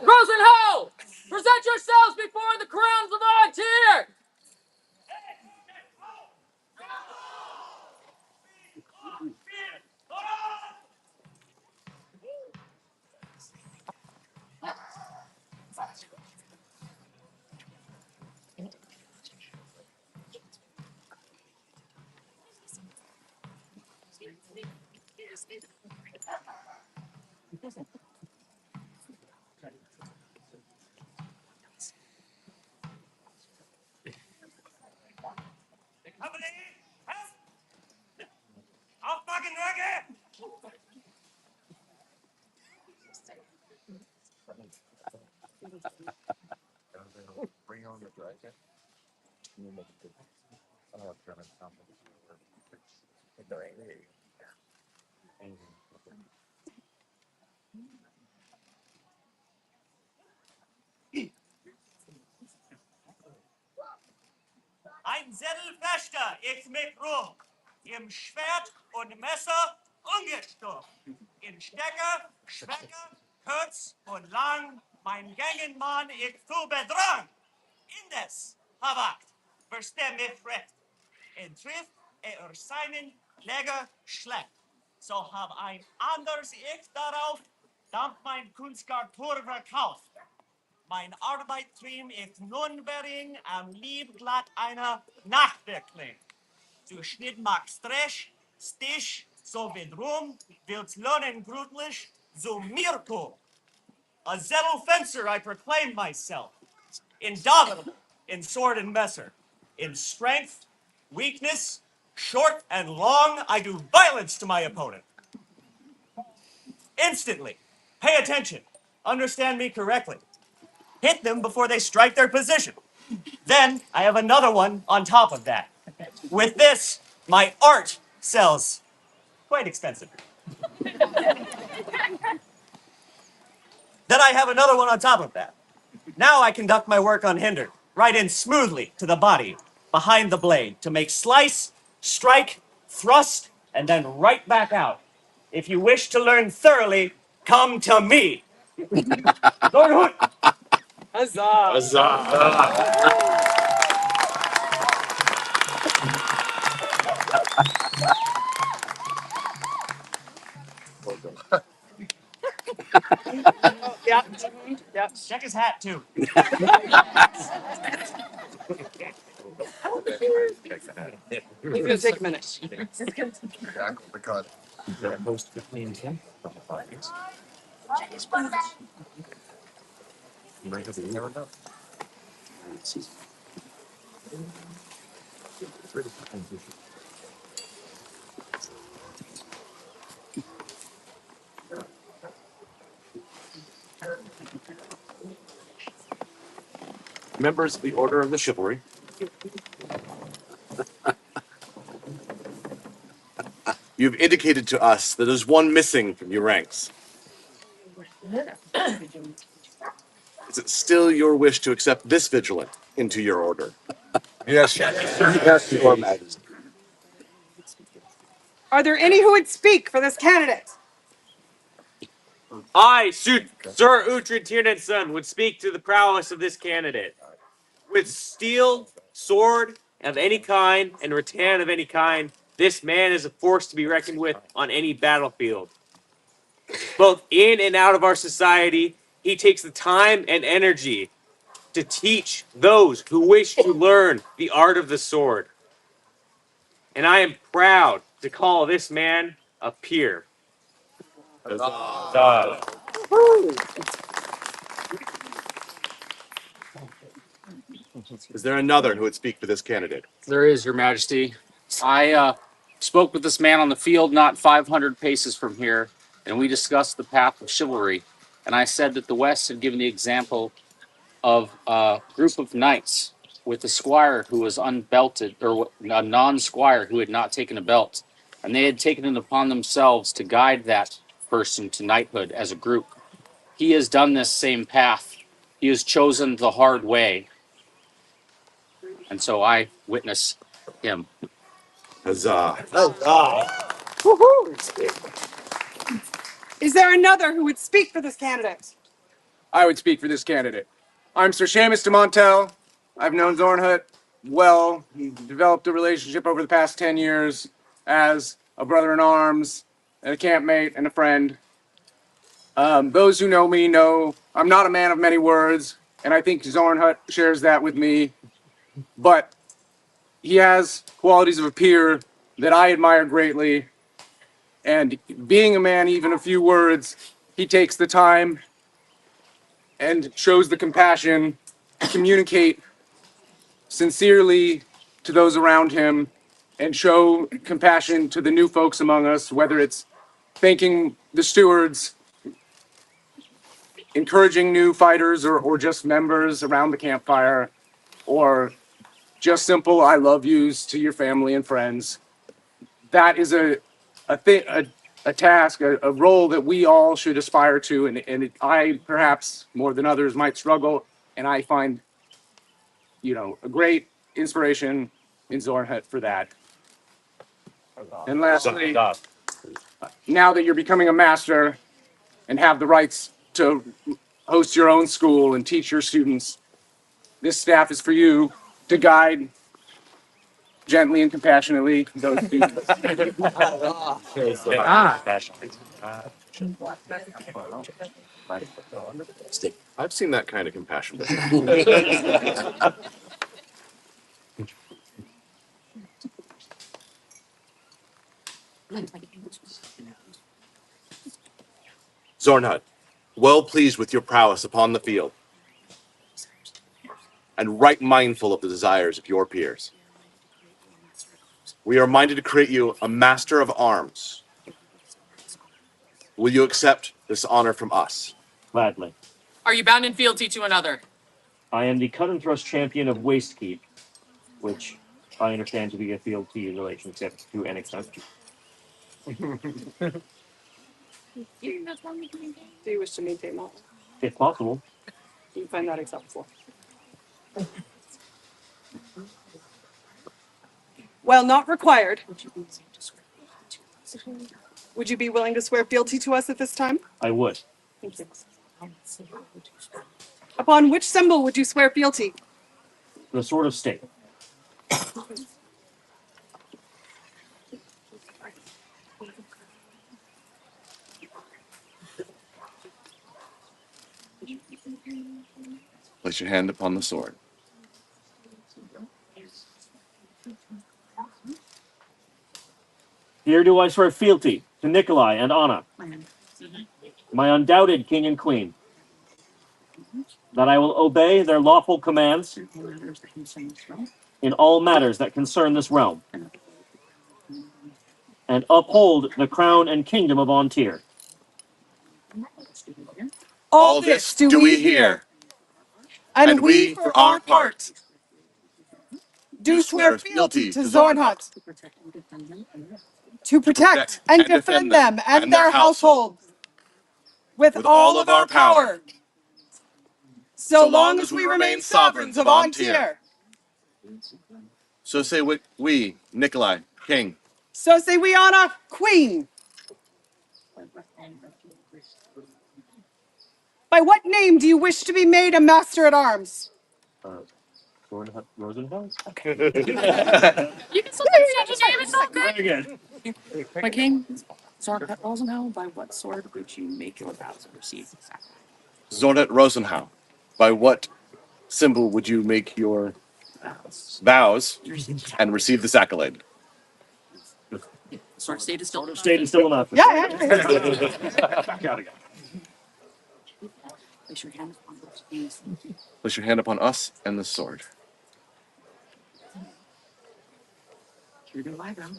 Rose and Ho! Present yourselves before the crowns of An Tir! Ein Zettelfechter ist mit Ruhm, im Schwert und Messer ungestochen, in Stecker, Schwecker, kurz und lang, mein Gängenmann ich zu bedrang. Indes, Havakt, versteh mich recht, in Trift seinen Kläger schlecht. So hab ein anders ich darauf, dank mein Kunstgartur verkauft. Mein Arbeit trim ich nun bering am lieb glatt einer Nachwirkling. Du schnitt mag Stress, Stich, so wie drum, willst lernen gründlich, so mir kom. A zettel fencer I proclaim myself, indomitable in sword and messer, in strength, weakness, short and long, I do violence to my opponent. Instantly, pay attention, understand me correctly. Hit them before they strike their position. Then I have another one on top of that. With this, my art sells quite expensive. Then I have another one on top of that. Now I conduct my work unhindered, right in smoothly to the body, behind the blade, to make slice, strike, thrust, and then right back out. If you wish to learn thoroughly, come to me. Lord Hood. Yeah. Yeah, check his hat too. He's gonna take a minute. Members of the Order of the Chivalry, you've indicated to us that there's one missing from your ranks. Is it still your wish to accept this vigilant into your order? Yes, yes, Your Majesty. Are there any who would speak for this candidate? I, Sir Uhtred Tiernan's son, would speak to the prowess of this candidate. with steel, sword of any kind, and rattan of any kind, this man is a force to be reckoned with on any battlefield. Both in and out of our society, he takes the time and energy to teach those who wish to learn the art of the sword. And I am proud to call this man a peer. Is there another who would speak for this candidate? There is, Your Majesty. I spoke with this man on the field not 500 paces from here, and we discussed the path of chivalry. And I said that the West had given the example of a group of knights with a squire who was unbelted, or a non-squire who had not taken a belt. And they had taken it upon themselves to guide that person to knighthood as a group. He has done this same path. He has chosen the hard way. And so I witness him. Huzzah. Is there another who would speak for this candidate? I would speak for this candidate. I'm Sir Seamus de Montel. I've known Zornhut well. He developed a relationship over the past 10 years as a brother in arms, and a campmate, and a friend. Those who know me know I'm not a man of many words, and I think Zornhut shares that with me. But he has qualities of a peer that I admire greatly. And being a man, even a few words, he takes the time and shows the compassion to communicate sincerely to those around him and show compassion to the new folks among us, whether it's thanking the stewards, encouraging new fighters or just members around the campfire, or just simple I love yous to your family and friends. That is a task, a role that we all should aspire to, and I perhaps more than others might struggle, and I find a great inspiration in Zornhut for that. And lastly, now that you're becoming a master and have the rights to host your own school and teach your students, this staff is for you to guide gently and compassionately those students. I've seen that kind of compassion before. Zornhut, well pleased with your prowess upon the field, and right mindful of the desires of your peers. We are minded to create you a master of arms. Will you accept this honor from us? Gladly. Are you bound in fealty to another? I am the cut and thrust champion of Wastekeep, which I understand to be a fealty relationship to an extent. Do you wish to maintain that? If possible. Do you find that acceptable? Well, not required. Would you be willing to swear fealty to us at this time? I would. Thank you. Upon which symbol would you swear fealty? The sword of state. Place your hand upon the sword. Here do I swear fealty to Nikolai and Anna, my undoubted king and queen, that I will obey their lawful commands in all matters that concern this realm, and uphold the crown and kingdom of An Tir. All this do we hear. And we, for our part, do swear fealty to Zornhut, to protect and defend them and their household with all of our power, so long as we remain sovereigns of An Tir. So say we, Nikolai, king. So say we, Anna, queen. By what name do you wish to be made a master at arms? Rosenhaus? You can still say his name. It's all good. Very good. My king, Zornhut Rosenhau, by what sword would you make your vows and receive the sacrament? Zornet Rosenhau, by what symbol would you make your vows and receive this accolade? Sword state is still. Sword of state is still enough. Yeah. Back out again. Place your hand on these. Place your hand upon us and the sword. Here do I vow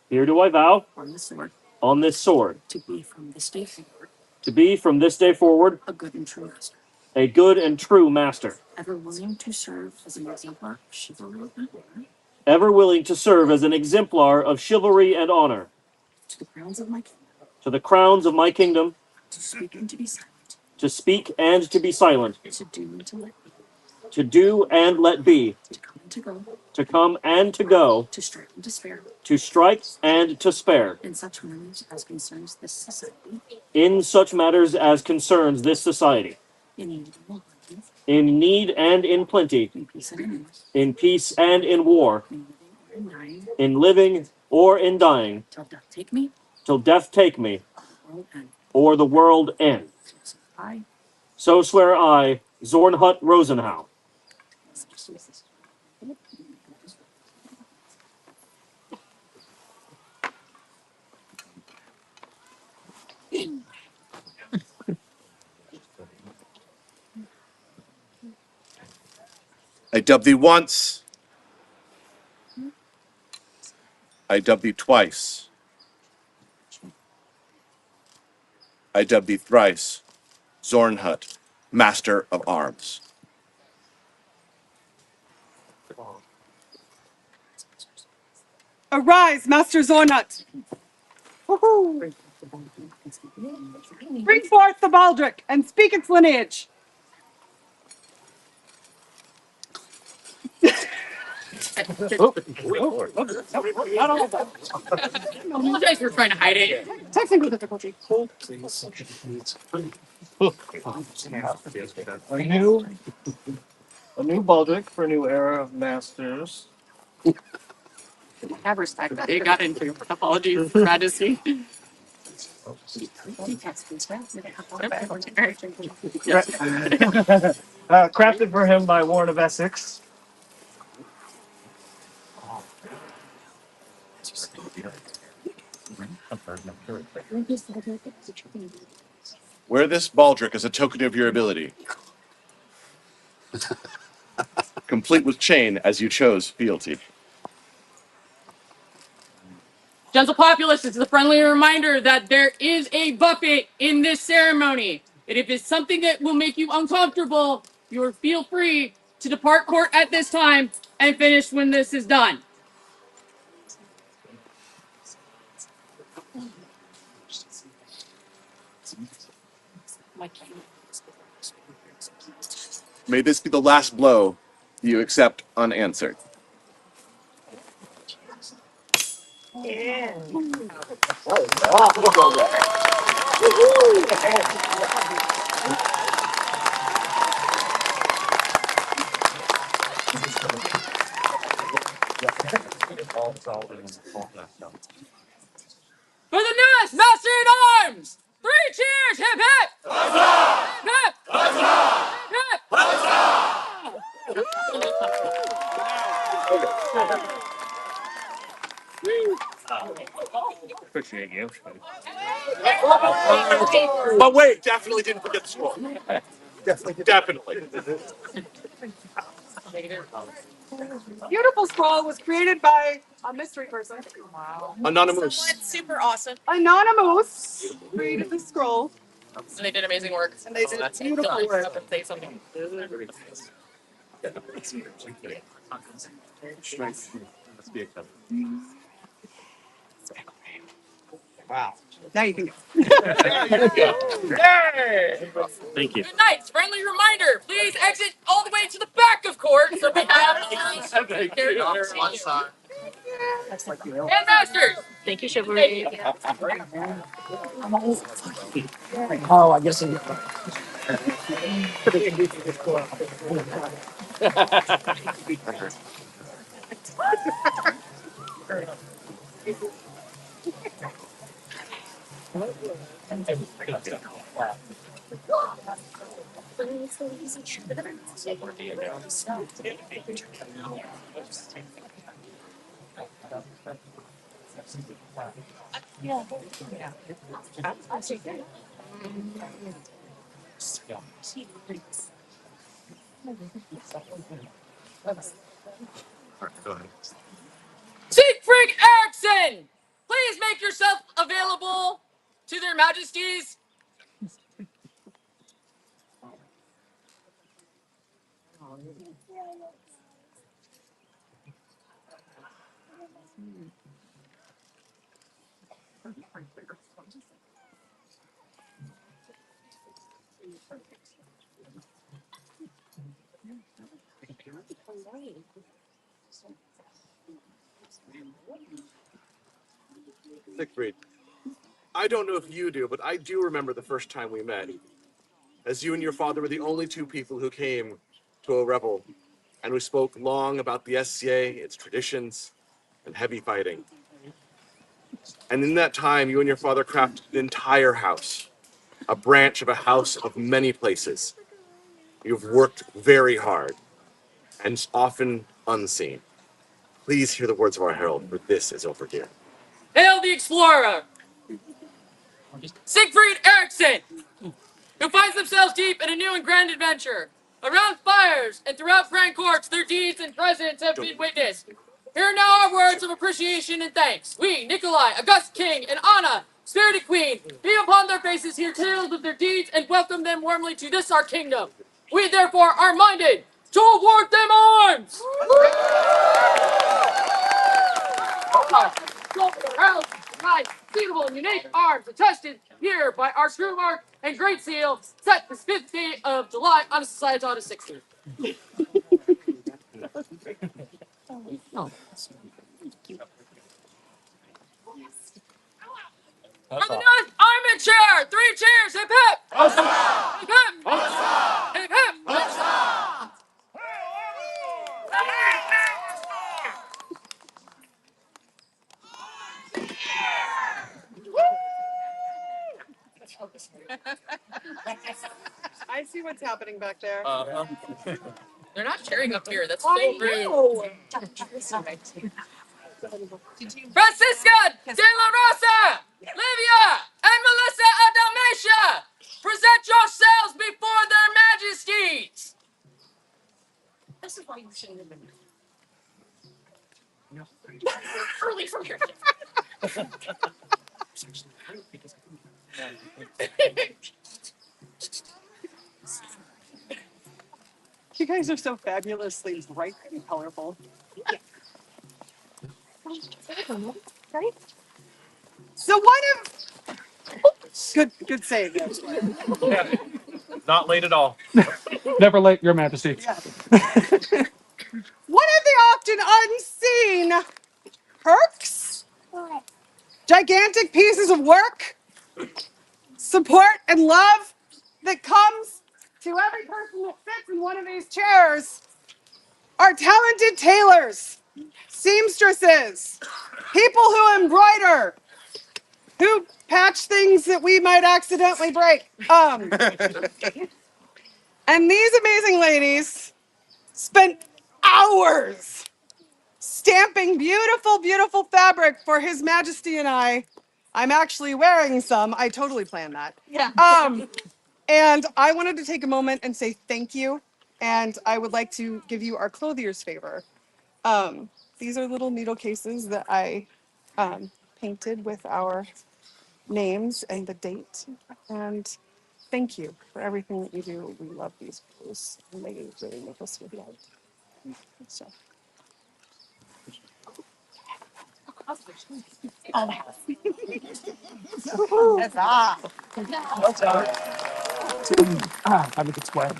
Here do I vow on this sword on this sword to be from this day forward to be from this day forward a good and true master, a good and true master, ever willing to serve as an exemplar of chivalry and honor ever willing to serve as an exemplar of chivalry and honor to the crowns of my kingdom, to the crowns of my kingdom, to speak and to be silent, to speak and to be silent, to do and to let be, to do and let be, to come and to go, to come and to go, to strike and to spare, to strike and to spare, in such matters as concerns this society, in such matters as concerns this society, in need and want, in need and in plenty, in peace and in war, in peace and in war, in living or in dying, in living or in dying, till death take me, till death take me, world end. or the world end. So I, So swear I, Zornhut Rosenhau. I dub thee once. I dub thee twice. I dub thee thrice. Zornhut, Master of Arms. Arise, Master Zornut. Woohoo. Bring forth the baldric and speak its lineage. apologize for trying to hide it. Technical difficulty. A new Baldric for a new era of masters. Have respect that it got into. Apologies, Majesty. Crafted for him by Warren of Essex. Wear this baldric as a token of your ability, complete with chain as you chose fealty. Gentle populace, this is a friendly reminder that there is a buffet in this ceremony. And if it's something that will make you uncomfortable, you feel free to depart court at this time and finish when this is done. May this be the last blow you accept unanswered. For the newest Master at Arms! 3 cheers! Hip hip! Huzzah! Hip hip! Huzzah! Hip hip! Appreciate you. But wait, definitely didn't forget the scroll. Definitely. Beautiful scroll was created by a mystery person. Anonymous. Super awesome. Anonymous created the scroll, And they did amazing work. and they did beautiful work. Say something. Wow. Now you can go. Thank you. Good night. Friendly reminder, please exit all the way to the back of court so we have and masters. Thank you, Chivalry. Oh, I guess. Siegfried Erickson, please make yourself available to their majesties. Siegfried, I don't know if you do, but I do remember the first time we met, as you and your father were the only two people who came to a revel, and we spoke long about the SCA, its traditions, and heavy fighting. And in that time, you and your father crafted an entire house, a branch of a house of many places. You've worked very hard, and often unseen. Please hear the words of our herald, for this is over here. Hail the explorer, Siegfried Erickson, who finds themselves deep in a new and grand adventure. Around fires and throughout grand courts, their deeds and presence have been witnessed. Here are now our words of appreciation and thanks. We, Nikolai, August King, and Anna, Spirited Queen, be upon their faces here tales of their deeds and welcome them warmly to this our kingdom. We therefore are minded to award them arms! Suitable and unique arms attested here by our true mark and great seal set this 5th day of July on Societal 16th. For the newest armament chair, 3 cheers, hip hip! Hip hip! Hip hip! I see what's happening back there. They're not cheering up here. That's so rude. Francisca de la Rosa, Livia, and Melissa Adalmatia, present yourselves before their majesties. This is why you shouldn't have been early from here. You guys are so fabulously bright and colorful. So one of good save there. Not late at all. Never late, Your Majesty. Yeah. One of the often unseen perks, gigantic pieces of work, support, and love that comes to every person that sits in one of these chairs are talented tailors, seamstresses, people who embroider, who patch things that we might accidentally break. And these amazing ladies spent hours stamping beautiful, beautiful fabric for His Majesty and I. I'm actually wearing some. I totally planned that. Yeah. And I wanted to take a moment and say thank you. And I would like to give you our clothier's favor. These are little needle cases that I painted with our names and the date. And thank you for everything that you do. We love these clothes, and they really make us feel loved. So. Have a good sweat.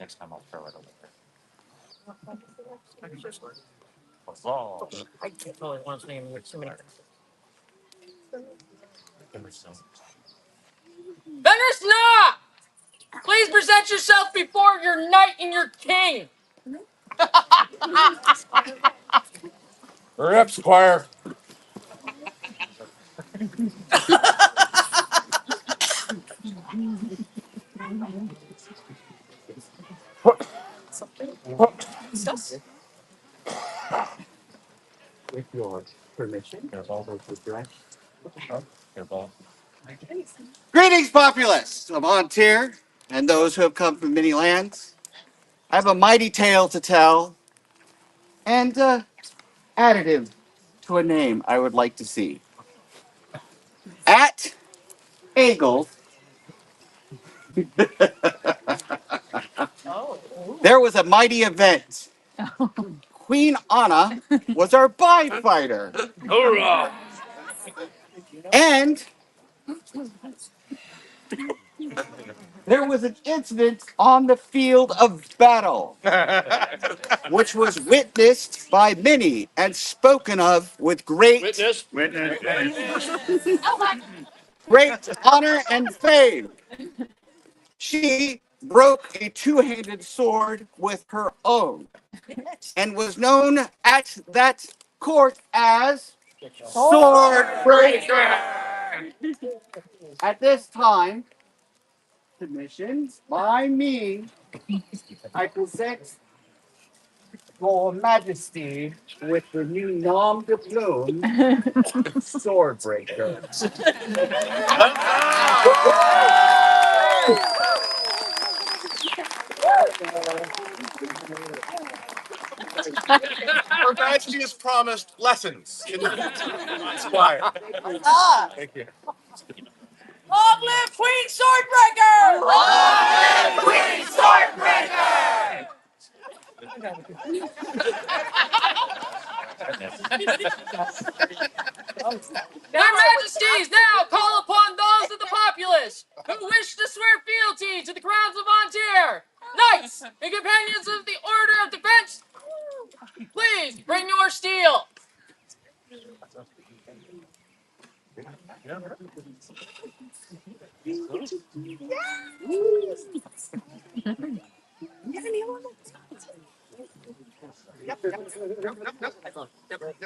Next time I'll throw it over there. Fenris Na! Please present yourself before your knight and your king. Hurry up, Squire. With your permission. Greetings, populace of An Tir and those who have come from many lands. I have a mighty tale to tell and additive to a name I would like to see. At Eagle, there was a mighty event. Queen Anna was our fighter, Hoorah! and there was an incident on the field of battle, which was witnessed by many and spoken of with Witness. great honor and fame. She broke a two-handed sword with her own and was known at that court as Sword Breaker. At this time, commissioned by me, I present Your Majesty with the new nom de plume, Sword Breaker. Her Majesty has promised lessons in the future. Squire. Thank you. Long live Queen Swordbreaker! Long live Queen Swordbreaker! Your Majesties now call upon those of the populace who wish to swear fealty to the crowns of An Tir. Knights and companions of the Order of Defense, please bring your steel. There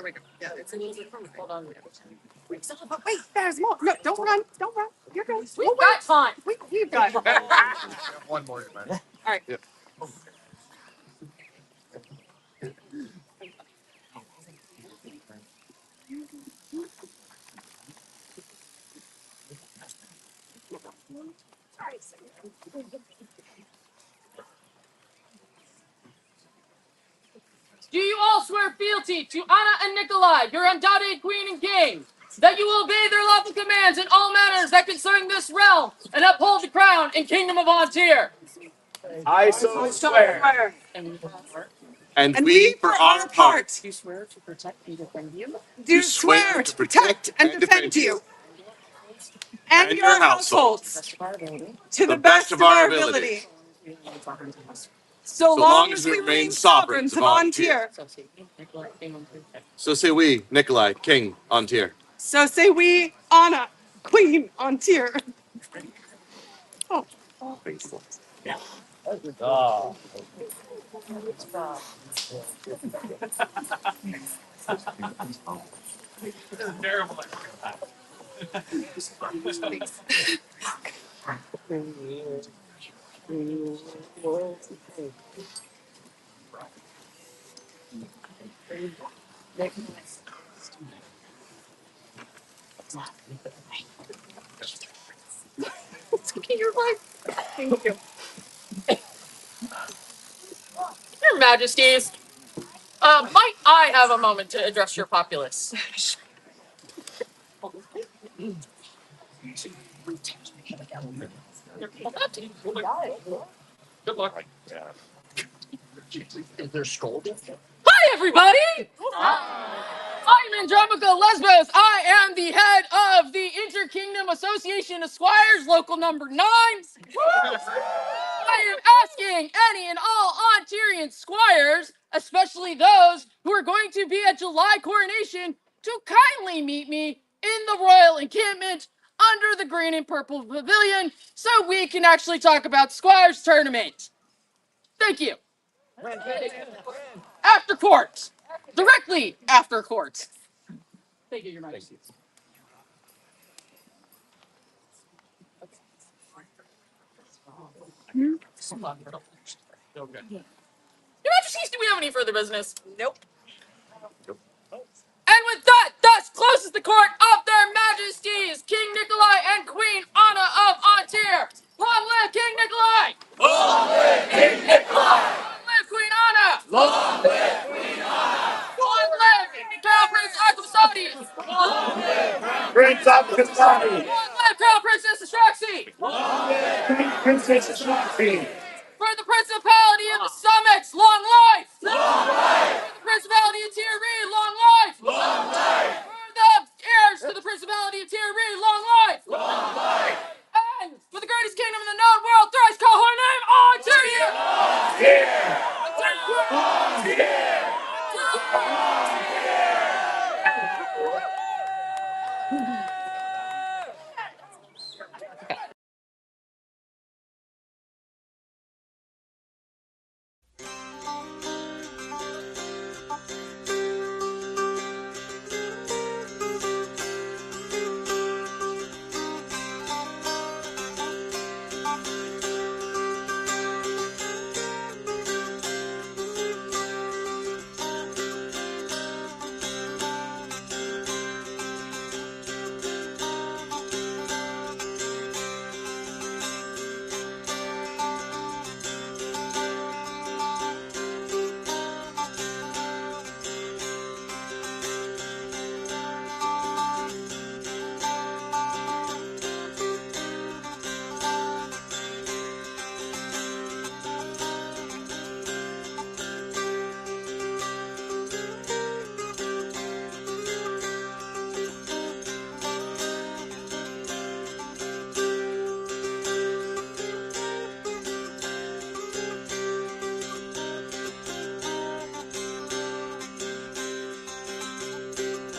we go. Yeah, wait, there's more. No, don't run. Don't run. You're good. We've got time. We've got it. One more. All right. Yep. Do you all swear fealty to Anna and Nikolai, your undoubted queen and king, that you will obey their lawful commands in all matters that concern this realm, and uphold the crown and kingdom of An Tir? I so swear. And we, for our part, do swear to protect and defend you and your households to the best of our ability. So long as we remain sovereigns of An Tir. so say we, Nikolai, King An Tir. So say we, Anna, Queen An Tir. Oh. You're fine. Thank you. Your Majesties, might I have a moment to address your populace? Good luck. Hi, everybody! I'm Andromica Lesbos. I am the head of the Inter-Kingdom Association of Squires, local number 9. I am asking asking any and all Ontarian squires, especially those who are going to be at July coronation, to kindly meet me in the royal encampment under the green and purple pavilion so we can actually talk about Squires tournament. Thank you. After court. Directly after court. Thank you, Your Majesty. Your Majesties, do we have any further business? Nope. And with that, thus closes the court of their Majesties, King Nikolai and Queen Anna of An Tir. Long live King Nikolai! Long live King Nikolai! Long live Queen Anna! Long live Queen Anna! Long live Crown Prince Arthur. Long live Prince of Kentucky! Long live Crown Princess Astraxi! Long live Princess Astraxi! For the Principality of the Summits, long life! Long life! For the Principality of Tir, long life! Long life! For the heirs to the Principality of Tir, long life! Long life! And for the greatest